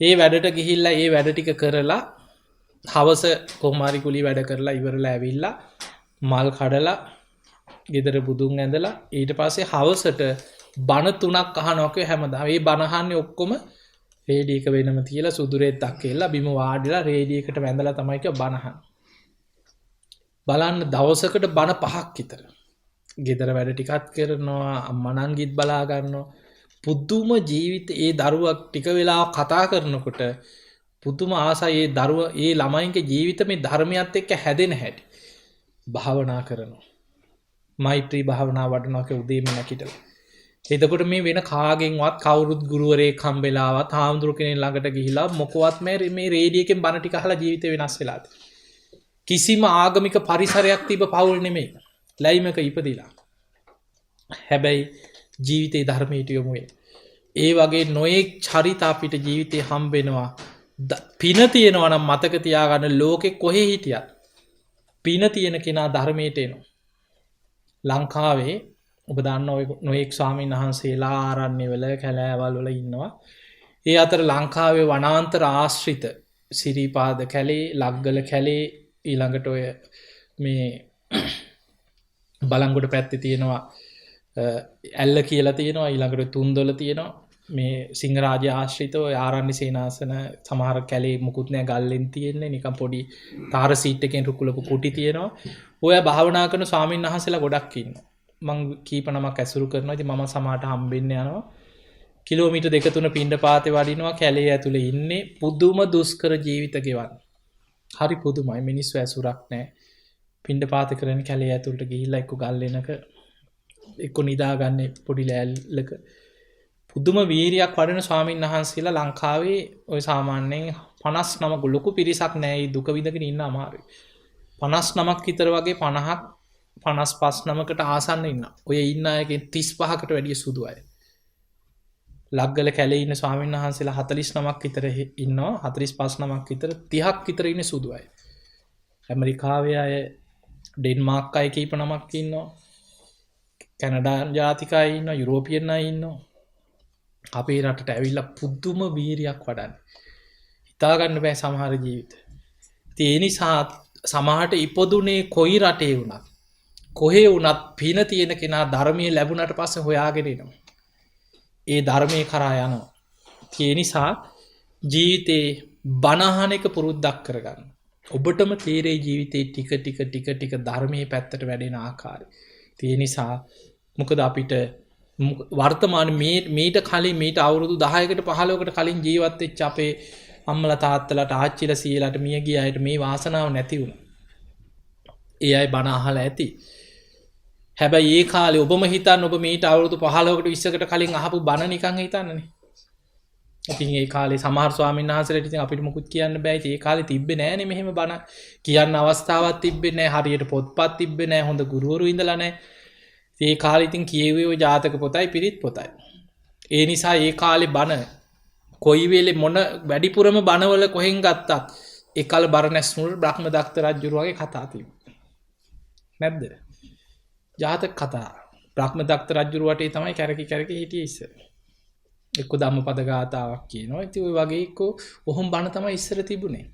ඒ වැඩට ගිහිල්ලා ඒ වැඩ ටික කරලා හවස කොහොම හරි කුලී වැඩ කරලා ඉවරලා ඇවිල්ලා මල් කඩලා ගෙදර බුදුන් ඇඳලා ඊට පස්සේ හවසට බණ 3ක් අහනවා කිය හැමදාම. මේ බණ අහන්නේ ඔක්කොම රේඩියෝ එක වෙනම තියලා සුදු රෙද්දක් කියලා බිම වාඩිලා රේඩියෝ එකට වැඳලා තමයි කිය බණ අහන්නේ. බලන්න දවසකට බණ 5ක් විතර. ගෙදර වැඩ ටිකක් කරනවා අම්මා නංගිත් බලා ගන්නවා. පුදුම ජීවිත ඒ දරුවා ටික වෙලා කතා කරනකොට පුදුම ආසයි ඒ දරුවා ඒ ළමයින්ගේ ජීවිත මේ ධර්මයත් එක්ක හැදෙන හැටි. භාවනා කරනවා. මෛත්‍රී භාවනා වඩනවා කිය උදේම නැගිටලා. එතකොට මේ වෙන කාගෙන්වත් කවුරුත් ගුරුවරයෙක් හම්බෙලාවත් හාමුදුරු කෙනෙක් ළඟට ගිහිලා මොකවත් මේ රේඩියෝ එකෙන් බණ ටික අහලා ජීවිතේ වෙනස් වෙලා තියෙනවා. කිසිම ආගමික පරිසරයක් තිබ්බ පවුල් නෙමෙයි. ලැයිමක ඉපදිලා. හැබැයි ජීවිතේ ධර්මයට යොමු වෙන. ඒ වගේ නොයෙක් චරිත අපිට ජීවිතේ හම්බ වෙනවා. පින තියෙනවා නම් මතක තියාගන්න ලෝකෙ කොහේ හිටියත් පින තියෙන කෙනා ධර්මයට එනවා. ලංකාවේ ඔබ දන්න ඔය නොයෙක් ස්වාමීන් වහන්සේලා ආරණ්‍යවල කැලෑවල් වල ඉන්නවා. ඒ අතර ලංකාවේ වනාන්තර ආශ්‍රිත සිරිපාද කැලේ, ලග්ගල කැලේ ඊළඟට ඔය මේ බලංගොඩ පැත්තේ තියෙනවා ඇල්ල කියලා තියෙනවා, ඊළඟට තුන්දොල තියෙනවා. මේ සිංහරාජ්‍ය ආශ්‍රිතව ආරණ්‍ය සේනාසන සමහර කැලේ මුකුත් නැහැ ගල්ලෙන් තියෙන්නේ නිකන් පොඩි තාර සීට් එකෙන් රුකුලපු කුටි තියෙනවා. ඔය භාවනා කරන ස්වාමීන් වහන්සේලා ගොඩක් ඉන්නවා. මං කීප නමක් ඇසුරු කරනවා. ඉතින් මම සමාහට හම්බෙන්න යනවා. කිලෝමීටර් 2-3 පිණ්ඩපාතේ වඩිනවා. කැලේ ඇතුලේ ඉන්නේ පුදුම දුෂ්කර ජීවිත ගෙවන්න. හරි පුදුමයි. මිනිස්සු ඇසුරක් නැහැ. පිණ්ඩපාත කරන කැලේ ඇතුලට ගිහිල්ලා එක්ක ගල් වෙනක එක්ක නිදාගන්න පොඩි ලෑල්ලක පුදුම වීරයක් වඩන ස්වාමීන් වහන්සේලා ලංකාවේ ඔය සාමාන්‍යයෙන් 59 ලොකු පිරිසක් නෑ දුක විඳගෙන ඉන්න අමාරුයි. 59ක් විතර වගේ 50ක් 55 නමකට ආසන්න ඉන්න. ඔය ඉන්න අයගෙන් 35කට වැඩිය සුදු අය. ලග්ගල කැලේ ඉන්න ස්වාමීන් වහන්සේලා 49ක් විතර ඉන්නවා. 45 නමක් විතර 30ක් විතර ඉන්නේ සුදු අය. ඇමරිකාවේ අය ඩෙන්මාර්ක් අය කීප නමක් ඉන්නවා. කැනඩා ජාතික අය ඉන්නවා. යුරෝපියන් අය ඉන්නවා. අපේ රටට ඇවිල්ලා පුදුම වීරියක් වඩන්නේ. හිතාගන්න බෑ සමහර ජීවිත. ඒ නිසා සමහරට ඉපදුනේ කොයි රටේ වුණත් කොහේ වුණත් පින තියෙන කෙනා ධර්මයේ ලැබුණට පස්සේ හොයාගෙන එනවා. ඒ ධර්මයේ කරා යනවා. ඒ නිසා ජීවිතේ බණ අහන එක පුරුද්දක් කරගන්න. ඔබටම තේරෙයි ජීවිතේ ටික ධර්මයේ පැත්තට වැඩෙන ආකාරය. ඒ නිසා මොකද අපිට වර්තමාන මීට කලින් මීට අවුරුදු 10කට 15කට කලින් ජීවත් වෙච්ච අපේ අම්මලා තාත්තලාට ආච්චිලා සීලාට මිය ගිය අයට මේ වාසනාව නැති වුණා. ඒ අය බණ අහලා ඇති. හැබැයි ඒ කාලේ ඔබම හිතන්න ඔබ මීට අවුරුදු 15කට 20කට කලින් අහපු බණ නිකන් හිතන්නනේ. ඉතින් ඒ කාලේ සමහර ස්වාමීන් වහන්සේලාට ඉතින් අපිට මුකුත් කියන්න බෑ. ඉතින් ඒ කාලේ තිබ්බේ නෑනේ මෙහෙම බණ කියන්න අවස්ථාවක් තිබ්බේ නෑ. හරියට පොත්පත් තිබ්බේ නෑ. හොඳ ගුරුවරු ඉඳලා නෑ. ඒ කාලේ ඉතින් කියෙව්වේ ඔය ජාතක පොතයි පිරිත් පොතයි. ඒ නිසා ඒ කාලේ බණ කොයි වෙලේ මොන වැඩිපුරම බණවල කොහෙන් ගත්තත් ඒ කාල බරණැස් නුවර බ්‍රහ්මදත්ත රජුර වගේ කතා තිබුණා. නැද්ද? ජාතක කතා. බ්‍රහ්මදත්ත රජුර වටේ තමයි කැරකි හිටියේ ඉස්සර. එක්ක ධම්මපද ගාතාවක් කියනවා. ඉතින් ওই වගේ එක්ක ඔහොම බණ තමයි ඉස්සර තිබුණේ.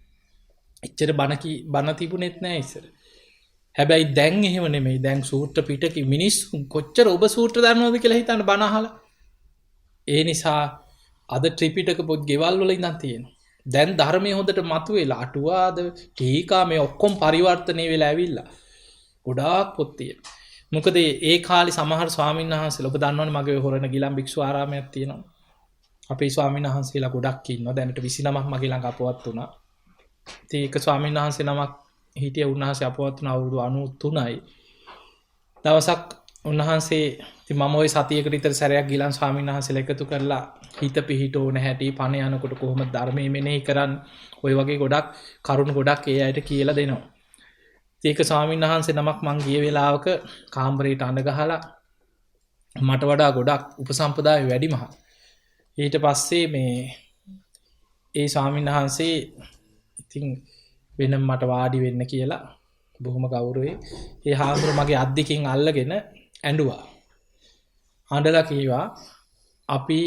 එච්චර බණ තිබුණෙත් නෑ ඉස්සර. හැබැයි දැන් එහෙම නෙමෙයි. දැන් සූත්‍ර පිටකේ මිනිස්සු කොච්චර ඔබ සූත්‍ර දන්නවද කියලා හිතන්න බණ අහලා. ඒ නිසා අද ත්‍රිපිටක පොත් ගෙවල් වල ඉඳන් තියෙනවා. දැන් ධර්මයේ හොඳට මතුවෙලා අටුවාද ටීකා මේ ඔක්කොම පරිවර්තනය වෙලා ඇවිල්ලා. ගොඩාක් පොත් තියෙනවා. මොකද ඒ කාලේ සමහර ස්වාමීන් වහන්සේලා ඔබ දන්නවනේ මගේ හොරණ ගිලන් භික්ෂු ආරාමයක් තියෙනවා. අපේ ස්වාමීන් වහන්සේලා ගොඩක් ඉන්නවා. දැනට 29ක් මගේ ළඟ අපවත් වුණා. ඉතින් ඒක ස්වාමීන් වහන්සේ නමක් හිටිය උන්වහන්සේ අපවත් වුණ අවුරුදු 93යි. දවසක් උන්වහන්සේ ඉතින් මම ওই සතියකට විතර සැරයක් ගිලන් ස්වාමීන් වහන්සේලා එකතු කරලා හිත පිහිටෝන හැටි පණ යනකොට කොහොමද ධර්මයේ මෙනෙහි කරන්නේ ඔය වගේ ගොඩක් කරුණු ගොඩක් ඒ අයට කියලා දෙනවා. ඒක ස්වාමීන් වහන්සේ නමක් මං ගිය වෙලාවක කාමරේට අඬ ගහලා මට වඩා ගොඩක් උපසම්පදාය වැඩි මහත්. ඊට පස්සේ මේ ඒ ස්වාමීන් වහන්සේ ඉතින් වෙනම මට වාඩි වෙන්න කියලා බොහොම ගෞරවයෙන් ඒ හාමුදුර මගේ අත් දෙකෙන් අල්ලගෙන ඇඬුවා. අඬලා කිව්වා අපි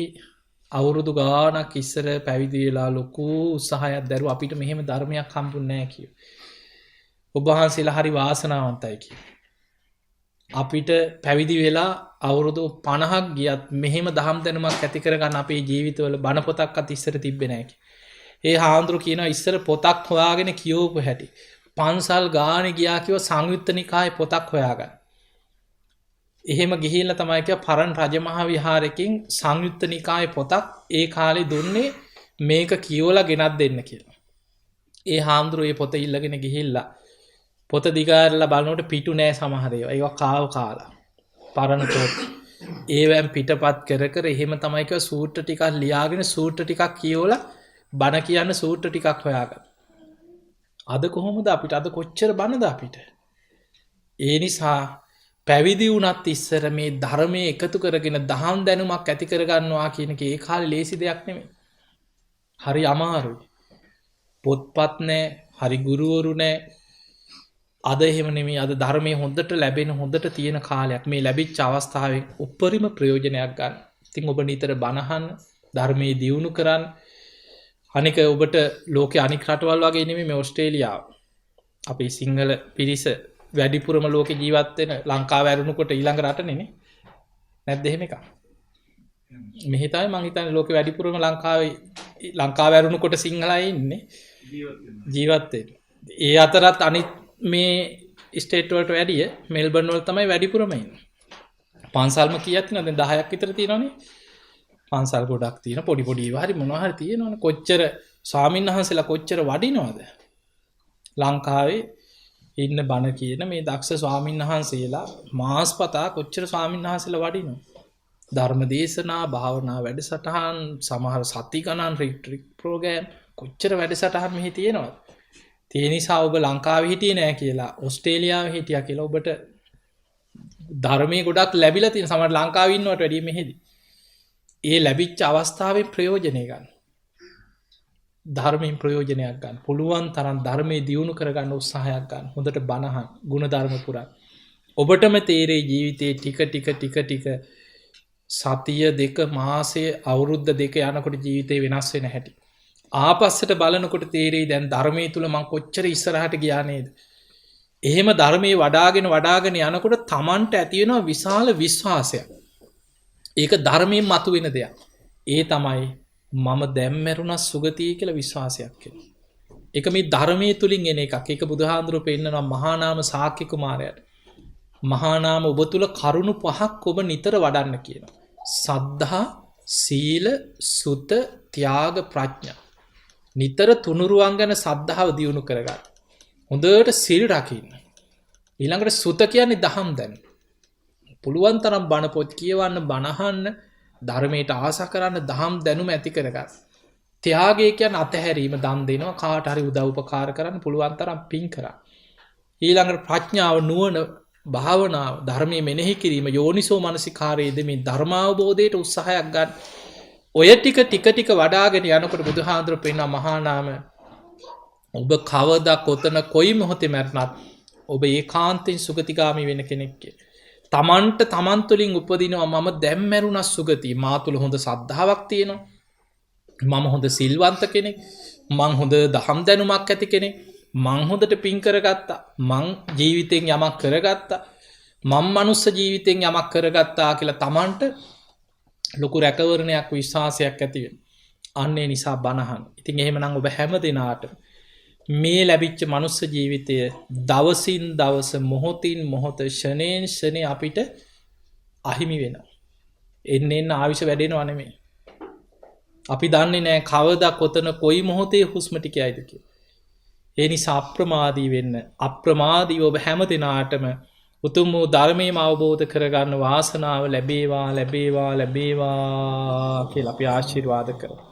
අවුරුදු ගාණක් ඉස්සර පැවිදි වෙලා ලොකු උත්සාහයක් දැරුවා අපිට මෙහෙම ධර්මයක් හම්බුන්නේ නැහැ කිව්වා. ඔබ වහන්සේලා හරි වාසනාවන්තයි කිව්වා. අපිට පැවිදි වෙලා අවුරුදු 50ක් ගියත් මෙහෙම දහම් දැනුමක් ඇති කරගන්න අපේ ජීවිතවල බණ පොතක්වත් ඉස්සර තිබ්බේ නැහැ කිව්වා. ඒ හාමුදුරු කියනවා ඉස්සර පොතක් හොයාගෙන කියවපු හැටි. පන්සල් ගානේ ගියා කිව්ව සංයුත්ත නිකායේ පොතක් හොයාගන්න. එහෙම ගිහිල්ලා තමයි කිය පරණ රජමහා විහාරයෙන් සංයුත්ත නිකායේ පොතක් ඒ කාලේ දුන්නේ මේක කියවලා ගෙනත් දෙන්න කියලා. ඒ හාමුදුරුවෝ මේ පොත ඉල්ලගෙන ගිහිල්ලා පොත දිගාරලා බලනකොට පිටු නෑ සමහර ඒවා. ඒවා කාලා. පරණ පොත්. ඒවෙන් පිටපත් කර එහෙම තමයි කිය සූත්‍ර ටිකක් ලියාගෙන සූත්‍ර ටිකක් කියවලා බණ කියන්න සූත්‍ර ටිකක් හොයාගන්න. අද කොහොමද අපිට අද කොච්චර බණද අපිට? ඒ නිසා පැවිදි වුණත් ඉස්සර මේ ධර්මයේ එකතු කරගෙන දහම් දැනුමක් ඇති කරගන්නවා කියන එක ඒ කාලේ ලේසි දෙයක් නෙමෙයි. හරි අමාරුයි. පොත්පත් නැහැ, හරි ගුරුවරු නැහැ. අද එහෙම නෙමෙයි. අද ධර්මයේ හොඳට ලැබෙන හොඳට තියෙන කාලයක්. මේ ලැබිච්ච අවස්ථාවෙන් උපරිම ප්‍රයෝජනයක් ගන්න. ඉතින් ඔබ නිතර බණ අහන්න, ධර්මයේ දියුණු කරන්න. අනික ඔබට ලෝකේ අනික් රටවල් වගේ නෙමෙයි මේ ඕස්ට්‍රේලියාව. අපේ සිංහල පිරිස වැඩිපුරම ලෝකේ ජීවත් වෙන ලංකාව ඇරුණුකොට ඊළඟ රටනේ නේ. නැද්ද එහෙම එකක්? මෙහි තමයි මං හිතන්නේ ලෝකේ වැඩිපුරම ලංකාව ඇරුණුකොට සිංහලයි ඉන්නේ ජීවත් වෙන්නේ. ඒ අතරත් අනිත් මේ ස්ටේට් වලට වැඩිය මෙල්බර්න් වල තමයි වැඩිපුරම ඉන්නේ. පන්සල්ම කීයක් තියෙනවද? දැන් 10ක් විතර තියෙනවනේ. පන්සල් ගොඩක් තියෙන පොඩි ඒවා හරි මොනවා හරි තියෙනවනේ. කොච්චර ස්වාමීන් වහන්සේලා කොච්චර වඩිනවද? ලංකාවේ ඉන්න බණ කියන මේ දක්ෂ ස්වාමීන් වහන්සේලා මාස්පතා කොච්චර ස්වාමීන් වහන්සේලා වඩිනු. ධර්ම දේශනා භාවනා වැඩසටහන් සමහර සති ගණන් රිට්‍රීට් ප්‍රෝග්‍රෑම් කොච්චර වැඩසටහන් මෙහි තියෙනවද? ඒ නිසා ඔබ ලංකාවේ හිටියේ නෑ කියලා ඕස්ට්‍රේලියාවේ හිටියා කියලා ඔබට ධර්මයේ ගොඩක් ලැබිලා තියෙන සමහර ලංකාවේ ඉන්නවට වැඩිය මෙහෙදි. ඒ ලැබිච්ච අවස්ථාවේ ප්‍රයෝජනය ගන්න. ධර්මයෙන් ප්‍රයෝජනයක් ගන්න. පුළුවන් තරම් ධර්මයේ දියුණු කරගන්න උත්සාහයක් ගන්න. හොඳට බණහන්, ගුණ ධර්ම පුරා. ඔබටම තේරෙයි ජීවිතේ ටික සතිය දෙක මාසය අවුරුද්ද දෙක යනකොට ජීවිතේ වෙනස් වෙන හැටි. ආපස්සට බලනකොට තේරෙයි දැන් ධර්මයේ තුල මං කොච්චර ඉස්සරහට ගියා නේද? එහෙම ධර්මයේ වඩාගෙන යනකොට Tamanට ඇති වෙනවා විශාල විශ්වාසයක්. ඒක ධර්මයෙන් මතුවෙන දෙයක්. ඒ තමයි මම දැන් මැරුණා සුගතිය කියලා විශ්වාසයක් කියලා. ඒක මේ ධර්මයේ තුලින් එන එකක්. ඒක බුදුහාඳුරෝ පෙන්නනවා මහා නාම ශාක්‍ය කුමාරයාට. මහා නාම ඔබ තුල කරුණු පහක් ඔබ නිතර වඩන්න කියනවා. සද්ධා, සීල, සුත, ත්‍යාග, ප්‍රඥා. නිතර තුනුරුවන් ගැන සද්ධාව දියුණු කරගන්න. හොඳට සිල් රකින්න. ඊළඟට සුත කියන්නේ දහම් දැන. පුළුවන් තරම් බණ පොත් කියවන්න, බණ අහන්න, ධර්මයට ආසා කරන්න, දහම් දැනුම ඇති කරගන්න. ත්‍යාගය කියන්නේ අතහැරීම, දන් දෙනවා, කාට හරි උදව් උපකාර කරන්න, පුළුවන් තරම් පින් කරන්න. ඊළඟට ප්‍රඥාව, නුවණ, භාවනාව, ධර්මයේ මෙනෙහි කිරීම, යෝනිසෝ මනසිකාරයේද මේ ධර්මාවබෝධයට උත්සාහයක් ගන්න. ඔය ටික වඩාගෙන යනකොට බුදුහාඳුර පෙන්නා මහා නාම ඔබ කවදා කොතන කොයි මොහොතේ මැරුණත් ඔබ ඒකාන්තයෙන් සුගතිගාමී වෙන කෙනෙක් කියලා. තමන් තුළින් උපදිනවා මම දැන් මැරුණා සුගතිය. මා තුළ හොඳ සද්ධාාවක් තියෙනවා. මම හොඳ සිල්වන්ත කෙනෙක්. මං හොඳ දහම් දැනුමක් ඇති කෙනෙක්. මං හොඳට පින් කරගත්තා. මං ජීවිතෙන් යමක් කරගත්තා. මං මනුස්ස ජීවිතෙන් යමක් කරගත්තා කියලා තමන්ට ලොකු රැකවරණයක් විශ්වාසයක් ඇති වෙනවා. අන්න ඒ නිසා බණහන්. ඉතින් එහෙමනම් ඔබ හැම දිනාට මේ ලැබිච්ච මනුස්ස ජීවිතය දවසින් දවස මොහොතින් මොහොත ෂණයෙන් ෂණේ අපිට අහිමි වෙනවා. එන්න ආයුෂ වැඩෙනව නෙමෙයි. අපි දන්නේ නැහැ කවදා කොතන කොයි මොහොතේ හුස්ම ටික යයිද කියලා. ඒ නිසා අප්‍රමාදී වෙන්න. අප්‍රමාදීව ඔබ හැම දිනාටම උතුම් වූ ධර්මයම අවබෝධ කරගන්න වාසනාව ලැබේවා කියලා අපි ආශිර්වාද කරමු.